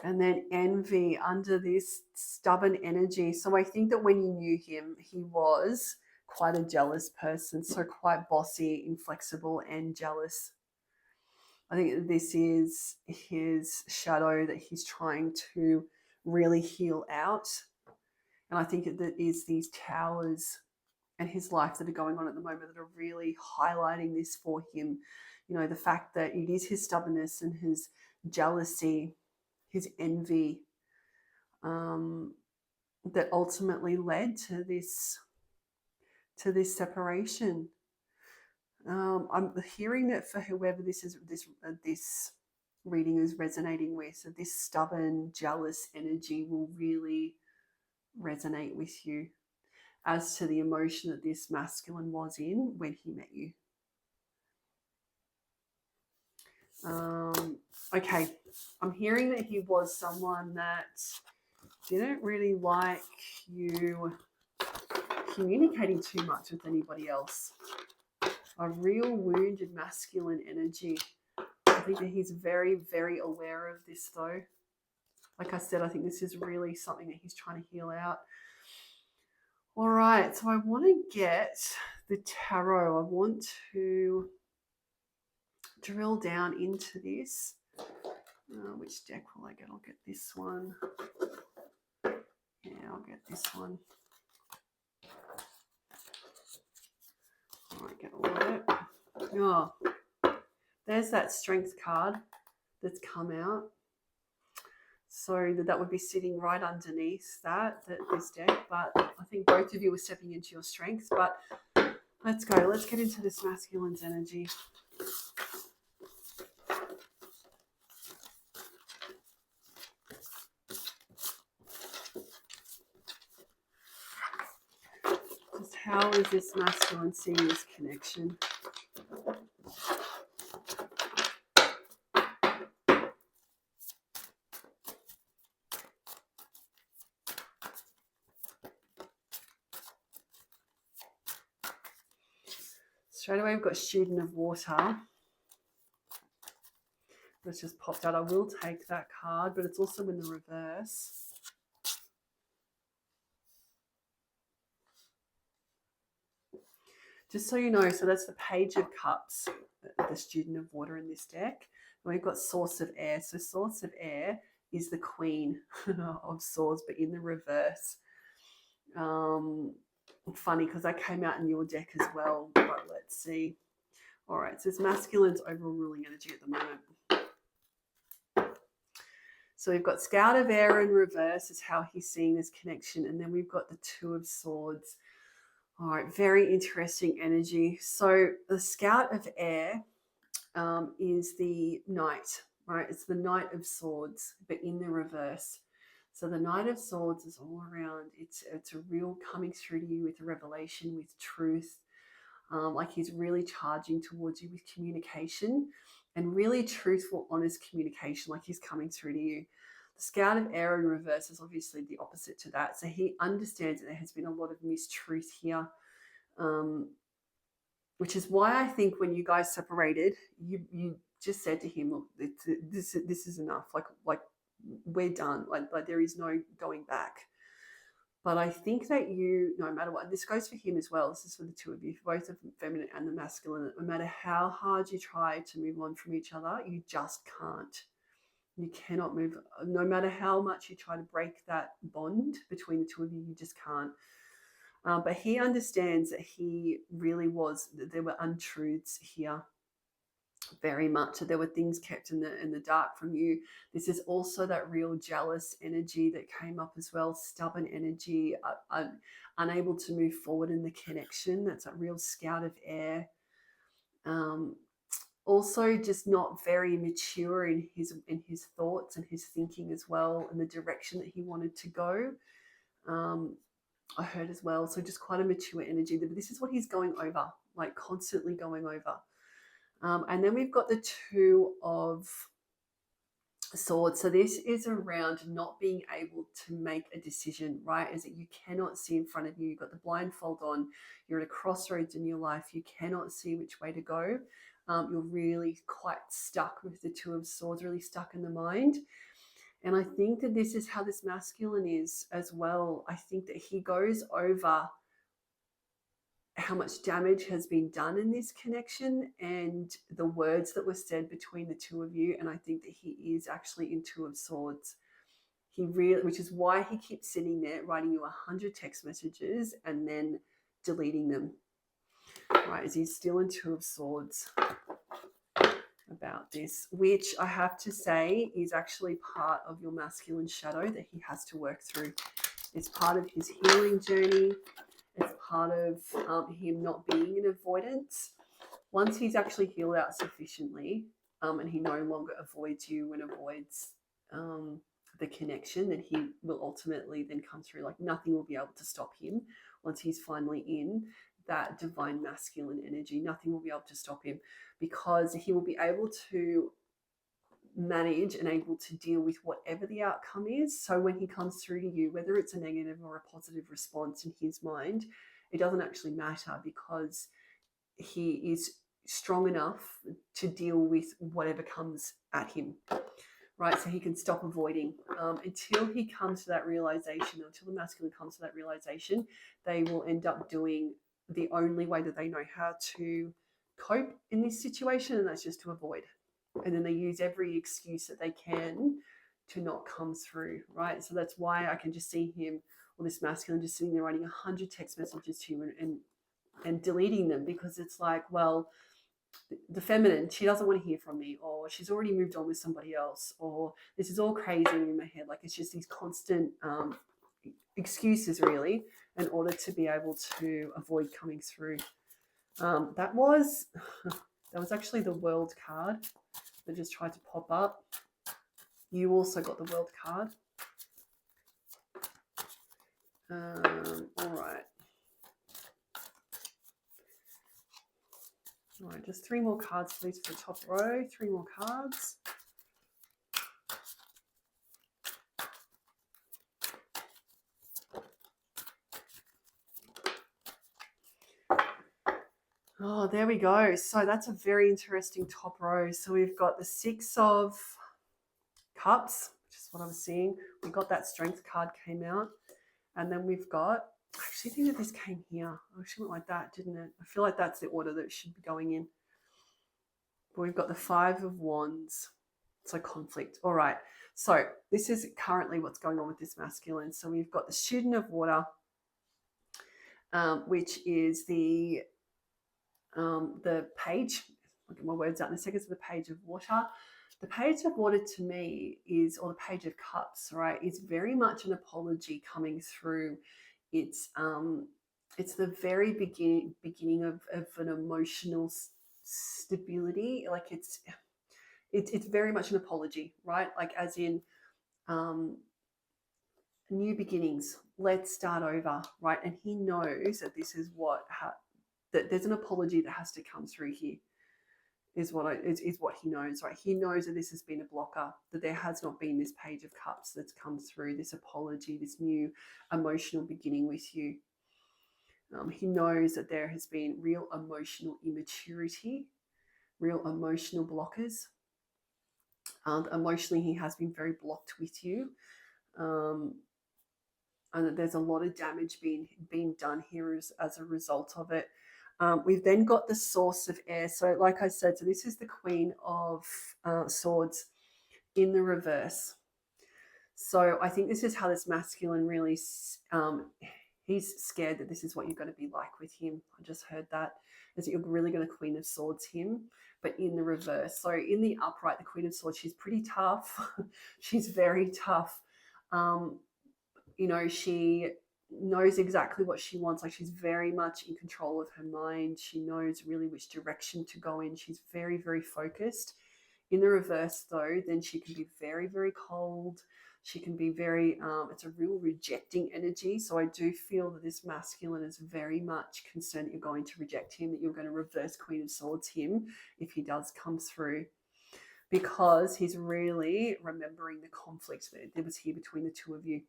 And then envy under this stubborn energy. So I think that when you knew him, he was quite a jealous person. So quite bossy, inflexible, and jealous. I think this is his shadow that he's trying to really heal out. And I think that is these towers and his life that are going on at the moment that are really highlighting this for him. The fact that it is his stubbornness and his jealousy, his envy, that ultimately led to this separation. I'm hearing that for whoever this reading is resonating with, so this stubborn, jealous energy will really resonate with you as to the emotion that this masculine was in when he met you. Okay, I'm hearing that he was someone that didn't really like you communicating too much with anybody else. A real wounded masculine energy. I think that he's very, very aware of this though. Like I said, I think this is really something that he's trying to heal out. All right, so I want to get the tarot. I want to drill down into this. Which deck will I get? I'll get this one. Yeah, I'll get this one. I might get all of it. Oh, there's that strength card that's come out. So that would be sitting right underneath this deck. But I think both of you are stepping into your strengths. But let's go. Let's get into this masculine's energy. Just how is this masculine seeing this connection? Straight away, we've got Student of Water. That's just popped out. I will take that card, but it's also in the reverse. Just so you know, so that's the Page of Cups, the Student of Water in this deck. And we've got Source of Air. So Source of Air is the Queen of Swords, but in the reverse. Funny because that came out in your deck as well, but let's see. All right, so it's masculine's overruling energy at the moment. So we've got Scout of Air in reverse is how he's seeing this connection, and then we've got the Two of Swords. All right, very interesting energy. So the Scout of Air is the Knight, right? It's the Knight of Swords, but in the reverse. So the Knight of Swords is all around. It's a real coming through to you with a revelation, with truth. Like he's really charging towards you with communication and really truthful, honest communication, like he's coming through to you. The Scout of Air in reverse is obviously the opposite to that. So he understands that there has been a lot of mistruth here, which is why I think when you guys separated, you just said to him, look, this is enough. Like we're done. Like there is no going back. But I think that you, no matter what, this goes for him as well. This is for the two of you, for both the feminine and the masculine. No matter how hard you try to move on from each other, you just can't. You cannot move. No matter how much you try to break that bond between the two of you, you just can't. But he understands that that there were untruths here, very much. That there were things kept in the dark from you. This is also that real jealous energy that came up as well, stubborn energy, unable to move forward in the connection. That's a real scout of air. Also just not very mature in his thoughts and his thinking as well, and the direction that he wanted to go. I heard as well. So just quite a mature energy. This is what he's going over, like constantly going over. And then we've got the Two of Swords. So this is around not being able to make a decision, right? Is that you cannot see in front of you. You've got the blindfold on. You're at a crossroads in your life. You cannot see which way to go. You're really quite stuck with the Two of Swords, really stuck in the mind. And I think that this is how this masculine is as well. I think that he goes over how much damage has been done in this connection and the words that were said between the two of you. And I think that he is actually in Two of Swords. Which is why he keeps sitting there writing you 100 text messages and then deleting them. Right, as he's still in Two of Swords about this, which I have to say is actually part of your masculine shadow that he has to work through. It's part of his healing journey. It's part of him not being in avoidance. Once he's actually healed out sufficiently, and he no longer avoids you and avoids the connection, then he will ultimately then come through. Like nothing will be able to stop him once he's finally in that divine masculine energy. Nothing will be able to stop him, because he will be able to manage and able to deal with whatever the outcome is. So when he comes through to you, whether it's a negative or a positive response in his mind, it doesn't actually matter, because he is strong enough to deal with whatever comes at him, right? So he can stop avoiding until he comes to that realization, until the masculine comes to that realization. They will end up doing the only way that they know how to cope in this situation, and that's just to avoid. And then they use every excuse that they can to not come through, right? So that's why I can just see him, or this masculine, just sitting there writing 100 text messages to you and deleting them, because it's like, well, the feminine, she doesn't want to hear from me, or she's already moved on with somebody else, or this is all crazy in my head. Like it's just these constant excuses, really, in order to be able to avoid coming through. That was actually the World card that just tried to pop up. You also got the World card. All right. All right, just 3 more cards, please, for the top row. 3 more cards. Oh, there we go. So that's a very interesting top row. So we've got the 6 of Cups, which is what I'm seeing. We got that Strength card came out. And then we've got, I actually think that this came here. I actually went like that, didn't it? I feel like that's the order that it should be going in. But we've got the 5 of Wands. So conflict. All right. So this is currently what's going on with this masculine. So we've got the Student of Water, which is the page. I'll get my words out in a second. So the Page of Water. The Page of Water to me is, or the Page of Cups, right, is very much an apology coming through. It's the very beginning of an emotional stability. Like it's very much an apology, right? Like as in new beginnings. Let's start over, right? And he knows that this is that there's an apology that has to come through here. Is what he knows, right? He knows that this has been a blocker, that there has not been this Page of Cups that's come through, this apology, this new emotional beginning with you. He knows that there has been real emotional immaturity, real emotional blockers. Emotionally, he has been very blocked with you. And that there's a lot of damage being done here as a result of it. We've then got the Source of Air. So like I said, so this is the Queen of Swords. in the reverse. So I think this is how this masculine really, he's scared that this is what you're going to be like with him. I just heard that, is that you're really going to Queen of Swords him, but in the reverse. So in the upright, the Queen of Swords, she's pretty tough. She's very tough. You know, she knows exactly what she wants. Like, she's very much in control of her mind. She knows really which direction to go in. She's very, very focused. In the reverse, though, then she can be very, very cold. She can be very, it's a real rejecting energy. So I do feel that this masculine is very much concerned that you're going to reject him, that you're going to reverse Queen of Swords him if he does come through, because he's really remembering the conflict that was here between the two of you.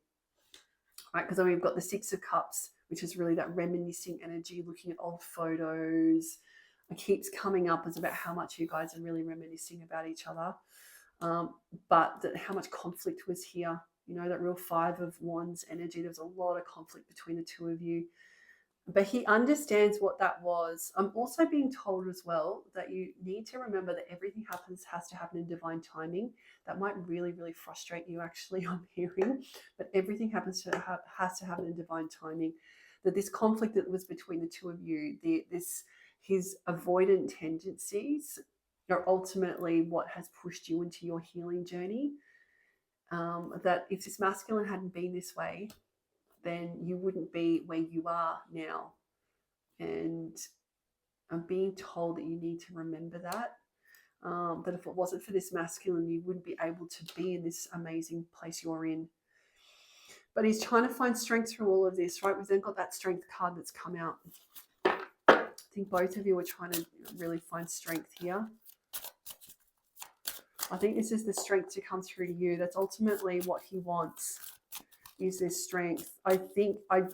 Right, because then we've got the Six of Cups, which is really that reminiscing energy, looking at old photos. It keeps coming up as about how much you guys are really reminiscing about each other. But how much conflict was here. You know, that real Five of Wands energy. There was a lot of conflict between the two of you. But he understands what that was. I'm also being told as well that you need to remember that everything has to happen in divine timing. That might really, really frustrate you, actually, I'm hearing. But everything has to happen in divine timing. That this conflict that was between the two of you, his avoidant tendencies are ultimately what has pushed you into your healing journey. That if this masculine hadn't been this way, then you wouldn't be where you are now. And I'm being told that you need to remember that. That if it wasn't for this masculine, you wouldn't be able to be in this amazing place you're in. But he's trying to find strength through all of this, right? We've then got that strength card that's come out. I think both of you are trying to really find strength here. I think this is the strength to come through to you. That's ultimately what he wants, is this strength. I think that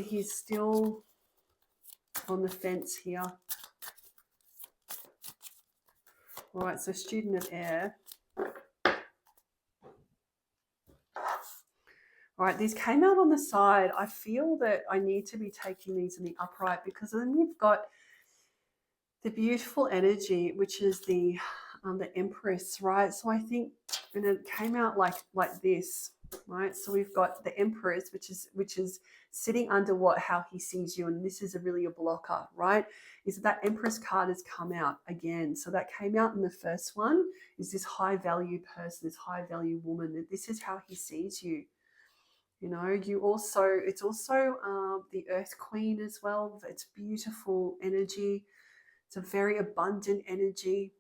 he's still on the fence here. All right, so student of air. All right, these came out on the side. I feel that I need to be taking these in the upright, because then you've got the beautiful energy, which is the Empress, right? So I think, and it came out like this, right? So we've got the Empress, which is sitting under how he sees you, and this is really a blocker, right? Is that Empress card has come out again. So that came out in the first one, is this high value person, this high value woman, that this is how he sees you. You know, it's also the Earth Queen as well. It's beautiful energy. It's a very abundant energy.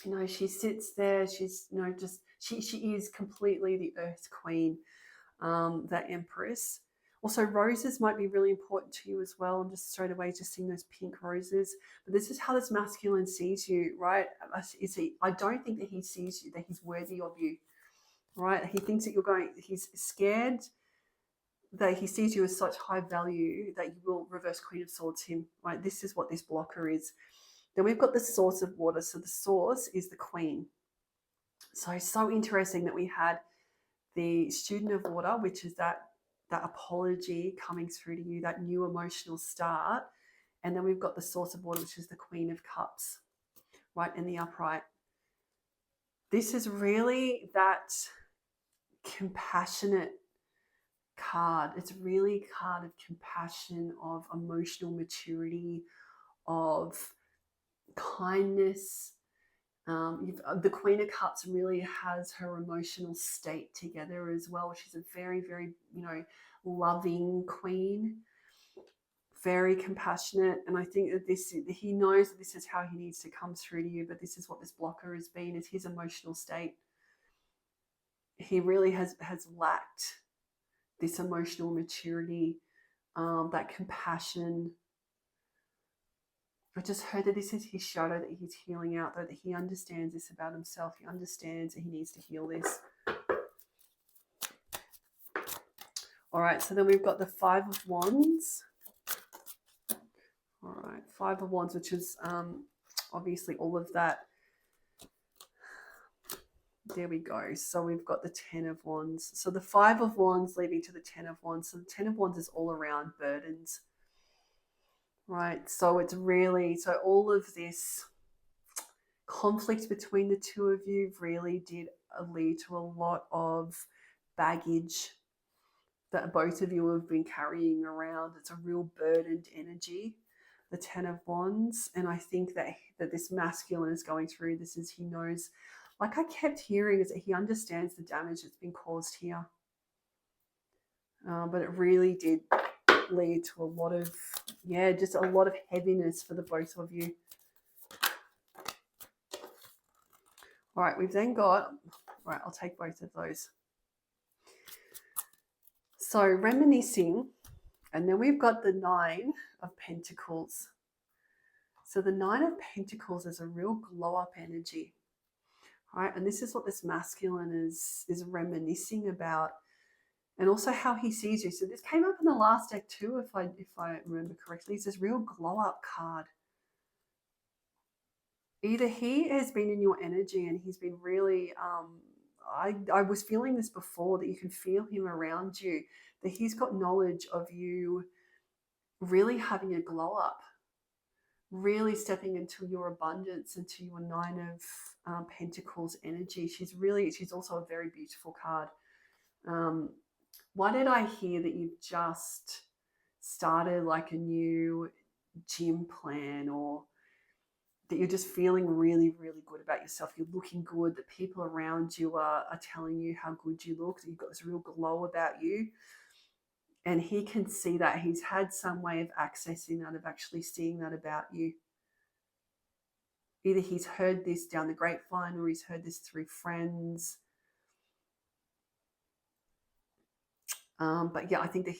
You know, she sits there. She's, you know, just she is completely the Earth Queen, that Empress. Also, roses might be really important to you as well. I'm just straight away just seeing those pink roses. But this is how this masculine sees you, right? I don't think that he sees you, that he's worthy of you, right? He thinks that he's scared that he sees you as such high value that you will reverse Queen of Swords him, right? This is what this blocker is. Then we've got the source of water. So the source is the Queen. So interesting that we had the student of water, which is that apology coming through to you, that new emotional start. And then we've got the source of water, which is the Queen of Cups, right, in the upright. This is really that compassionate card. It's really a card of compassion, of emotional maturity, of kindness. The Queen of Cups really has her emotional state together as well. She's a very, very, you know, loving queen, very compassionate. And I think that he knows that this is how he needs to come through to you, but this is what this blocker has been, is his emotional state. He really has lacked this emotional maturity, that compassion. I just heard that this is his shadow that he's healing out, though, that he understands this about himself. He understands that he needs to heal this. All right, so then we've got the Five of Wands. All right, Five of Wands, which is obviously all of that. There we go. So we've got the Ten of Wands. So the Five of Wands leading to the Ten of Wands. So the Ten of Wands is all around burdens. Right, so it's really, so all of this conflict between the two of you really did lead to a lot of baggage that both of you have been carrying around. It's a real burdened energy, the Ten of Wands. And I think that this masculine is going through this as he knows, like I kept hearing, is that he understands the damage that's been caused here. But it really did lead to a lot of, just a lot of heaviness for the both of you. All right, we've then got, right, I'll take both of those. So reminiscing, and then we've got the Nine of Pentacles. So the Nine of Pentacles is a real glow-up energy, right? And this is what this masculine is reminiscing about, and also how he sees you. So this came up in the last deck too, if I remember correctly. It's this real glow-up card. Either he has been in your energy and he's been really, I was feeling this before, that you can feel him around you, that he's got knowledge of you really having a glow up, really stepping into your abundance, into your Nine of Pentacles energy. She's also a very beautiful card. Why did I hear that you've just started like a new gym plan, or that you're just feeling really, really good about yourself? You're looking good, that people around you are telling you how good you look, that you've got this real glow about you. And he can see that. He's had some way of accessing that, of actually seeing that about you. Either he's heard this down the grapevine, or he's heard this through friends. But yeah, I think that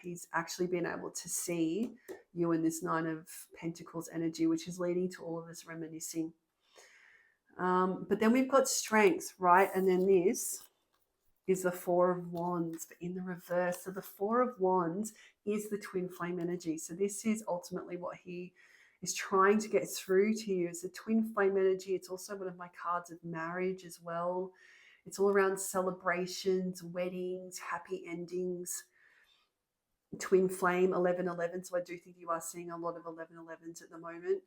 he's actually been able to see you in this Nine of Pentacles energy, which is leading to all of this reminiscing. But then we've got strength, right? And then this is the Four of Wands, but in the reverse. So the Four of Wands is the twin flame energy. So this is ultimately what he is trying to get through to you. It's the twin flame energy. It's also one of my cards of marriage as well. It's all around celebrations, weddings, happy endings. Twin flame, 1111. So I do think you are seeing a lot of 1111s at the moment.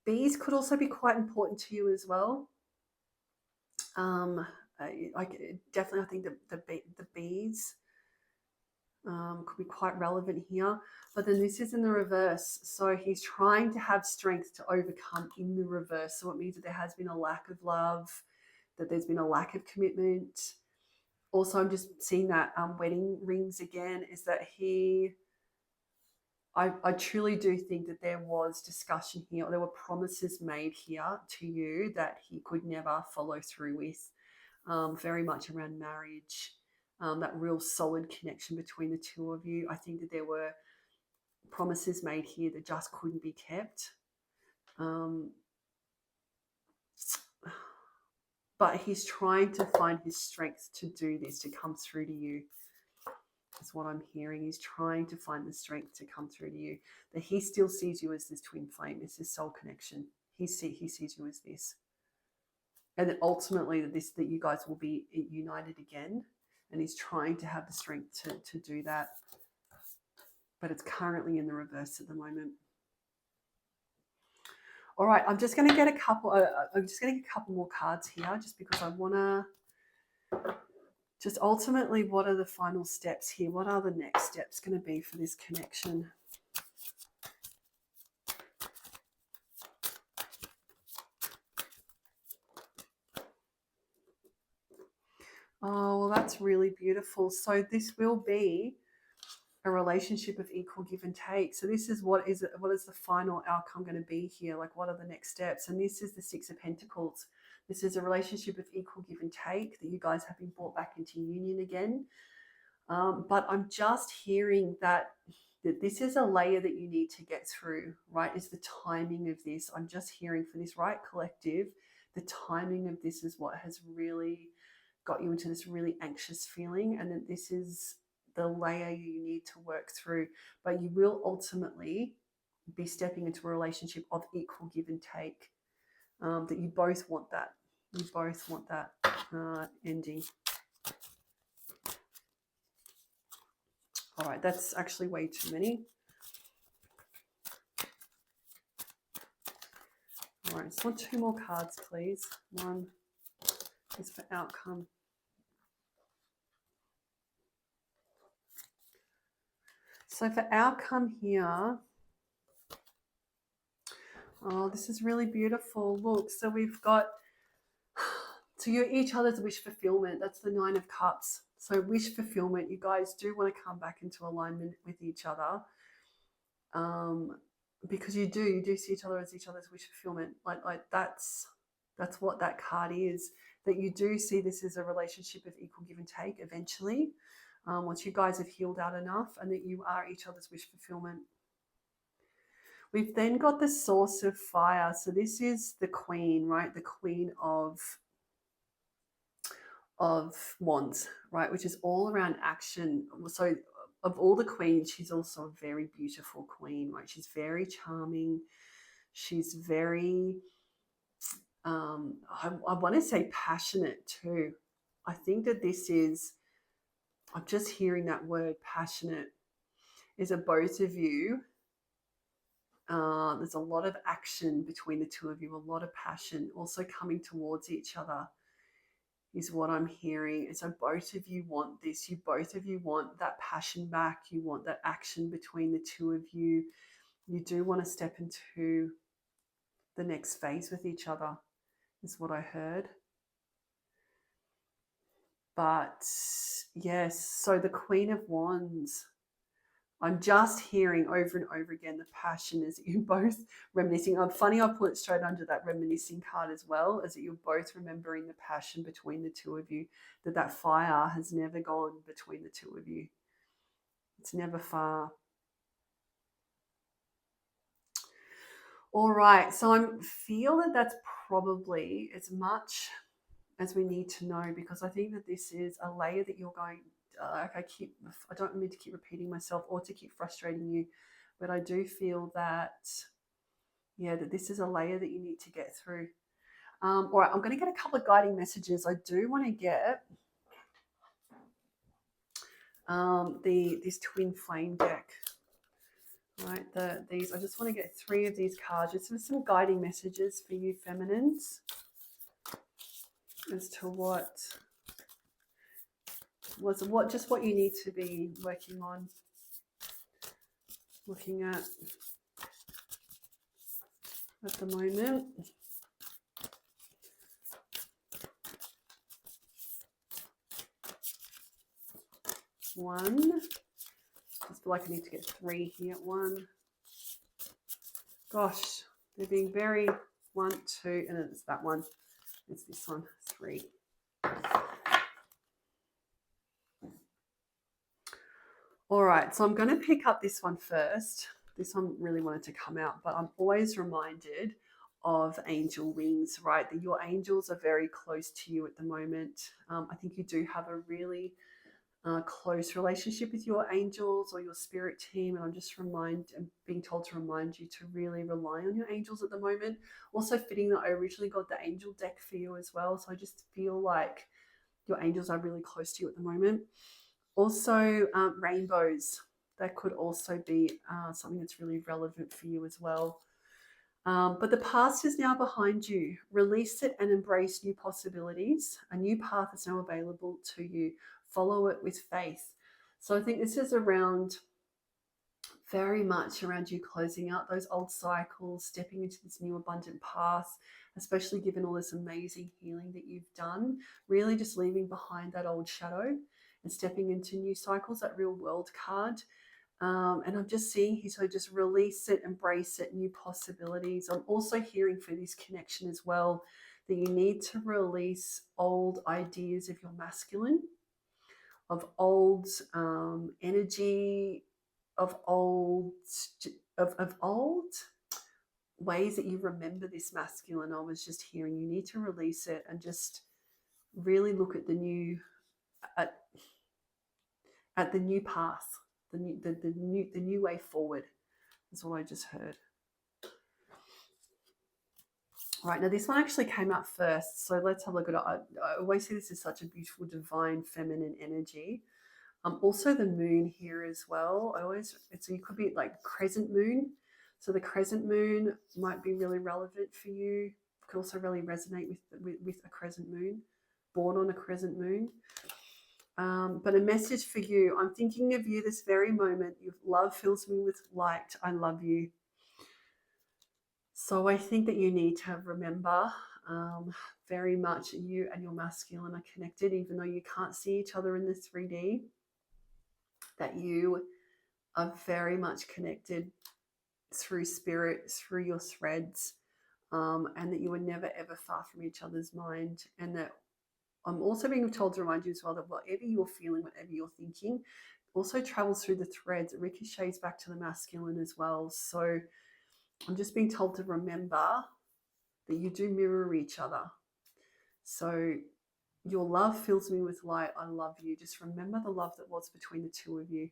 Bees could also be quite important to you as well. Definitely, I think the bees could be quite relevant here. But then this is in the reverse. So he's trying to have strength to overcome in the reverse. So it means that there has been a lack of love, that there's been a lack of commitment. Also, I'm just seeing that wedding rings again, is that I truly do think that there was discussion here, or there were promises made here to you that he could never follow through with, very much around marriage, that real solid connection between the two of you. I think that there were promises made here that just couldn't be kept. But he's trying to find his strength to do this, to come through to you. That's what I'm hearing. He's trying to find the strength to come through to you. That he still sees you as this twin flame, as this soul connection. He sees you as this. And that ultimately that you guys will be united again. And he's trying to have the strength to do that. But it's currently in the reverse at the moment. All right, I'm just going to get a couple. I'm just going to get a couple more cards here, just because I want to. Just ultimately, what are the final steps here? What are the next steps going to be for this connection? Oh, well, that's really beautiful. So this will be a relationship of equal give and take. So this is what is the final outcome going to be here? Like, what are the next steps? And this is the Six of Pentacles. This is a relationship of equal give and take, that you guys have been brought back into union again. But I'm just hearing that this is a layer that you need to get through, right? Is the timing of this. I'm just hearing for this, right, collective, the timing of this is what has really got you into this really anxious feeling, and that this is the layer you need to work through. But you will ultimately be stepping into a relationship of equal give and take, that you both want that. You both want that ending. All right, that's actually way too many. All right, just want 2 more cards, please. One is for outcome. So for outcome here, oh, this is really beautiful. Look, so we've got, so you're each other's wish fulfillment. That's the 9 of Cups. So wish fulfillment, you guys do want to come back into alignment with each other. Because you do see each other as each other's wish fulfillment. Like that's what that card is. That you do see this as a relationship of equal give and take eventually, once you guys have healed out enough, and that you are each other's wish fulfillment. We've then got the Source of Fire. So this is the Queen, right? The Queen of Wands, right? Which is all around action. So of all the queens, she's also a very beautiful queen, right? She's very charming. She's very, I want to say passionate too. I think that this is, I'm just hearing that word passionate, is a both of you. There's a lot of action between the two of you, a lot of passion, also coming towards each other is what I'm hearing. And so both of you want this. Both of you want that passion back. You want that action between the two of you. You do want to step into the next phase with each other, is what I heard. But yes, so the Queen of Wands, I'm just hearing over and over again the passion is that you're both reminiscing. Funny, I put it straight under that reminiscing card as well, as that you're both remembering the passion between the two of you, that fire has never gone between the two of you. It's never far. All right, so I feel that that's probably as much as we need to know, because I think that this is a layer that you're going, I don't mean to keep repeating myself or to keep frustrating you, but I do feel that, yeah, that this is a layer that you need to get through. All right, I'm going to get a couple of guiding messages. I do want to get this twin flame deck. Right, these, I just want to get 3 of these cards, just with some guiding messages for you feminines as to what you need to be working on, looking at the moment. One. I just feel like I need to get 3 here. 1. Gosh, they're being very 1, 2, and it's that one. It's this one, 3. All right, so I'm going to pick up this one first. This one really wanted to come out, but I'm always reminded of angel wings, right? That your angels are very close to you at the moment. I think you do have a really close relationship with your angels or your spirit team, and I'm just being told to remind you to really rely on your angels at the moment. Also fitting that I originally got the angel deck for you as well, so I just feel like your angels are really close to you at the moment. Also rainbows, that could also be something that's really relevant for you as well. But the past is now behind you. Release it and embrace new possibilities. A new path is now available to you. Follow it with faith. So I think this is very much around you closing out those old cycles, stepping into this new abundant path, especially given all this amazing healing that you've done, really just leaving behind that old shadow and stepping into new cycles, that real world card. And I'm just seeing here, so just release it, embrace it, new possibilities. I'm also hearing for this connection as well that you need to release old ideas of your masculine, of old energy, of old ways that you remember this masculine. I was just hearing you need to release it and just really look at the new path. The new way forward is what I just heard. All right, now this one actually came out first, so let's have a look at it. I always see this as such a beautiful, divine, feminine energy. Also the moon here as well. So you could be like crescent moon. So the crescent moon might be really relevant for you. Could also really resonate with a crescent moon, born on a crescent moon. But a message for you. I'm thinking of you this very moment. Your love fills me with light. I love you. So I think that you need to remember very much you and your masculine are connected, even though you can't see each other in the 3D, that you are very much connected through spirit, through your threads, and that you are never ever far from each other's mind. And that I'm also being told to remind you as well that whatever you're feeling, whatever you're thinking, also travels through the threads. It ricochets back to the masculine as well. So I'm just being told to remember that you do mirror each other. So your love fills me with light. I love you. Just remember the love that was between the two of you.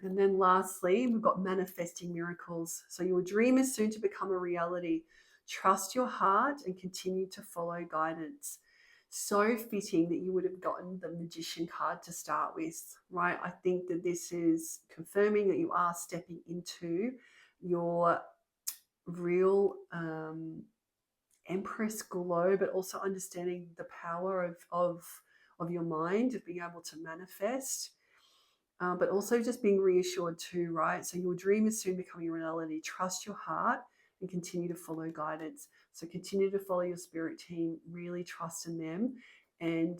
And then lastly, we've got manifesting miracles. So your dream is soon to become a reality. Trust your heart and continue to follow guidance. So fitting that you would have gotten the Magician card to start with, right? I think that this is confirming that you are stepping into your real Empress glow, but also understanding the power of your mind, of being able to manifest. But also just being reassured too, right? So your dream is soon becoming a reality. Trust your heart and continue to follow guidance. So continue to follow your spirit team, really trust in them, and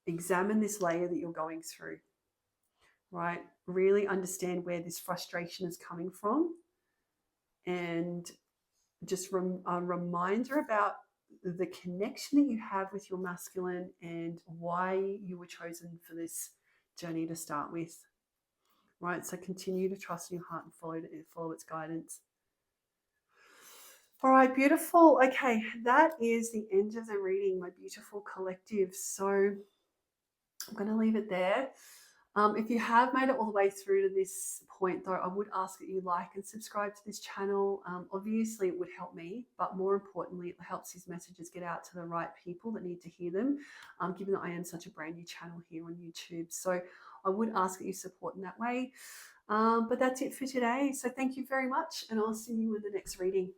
examine this layer that you're going through, right? Really understand where this frustration is coming from, and just a reminder about the connection that you have with your masculine and why you were chosen for this journey to start with. Right, so continue to trust in your heart and follow its guidance. All right, beautiful. Okay, that is the end of the reading, my beautiful collective. So I'm going to leave it there. If you have made it all the way through to this point, though, I would ask that you like and subscribe to this channel. Obviously, it would help me, but more importantly, it helps these messages get out to the right people that need to hear them, given that I am such a brand new channel here on YouTube. So I would ask that you support in that way. But that's it for today. So thank you very much, and I'll see you in the next reading.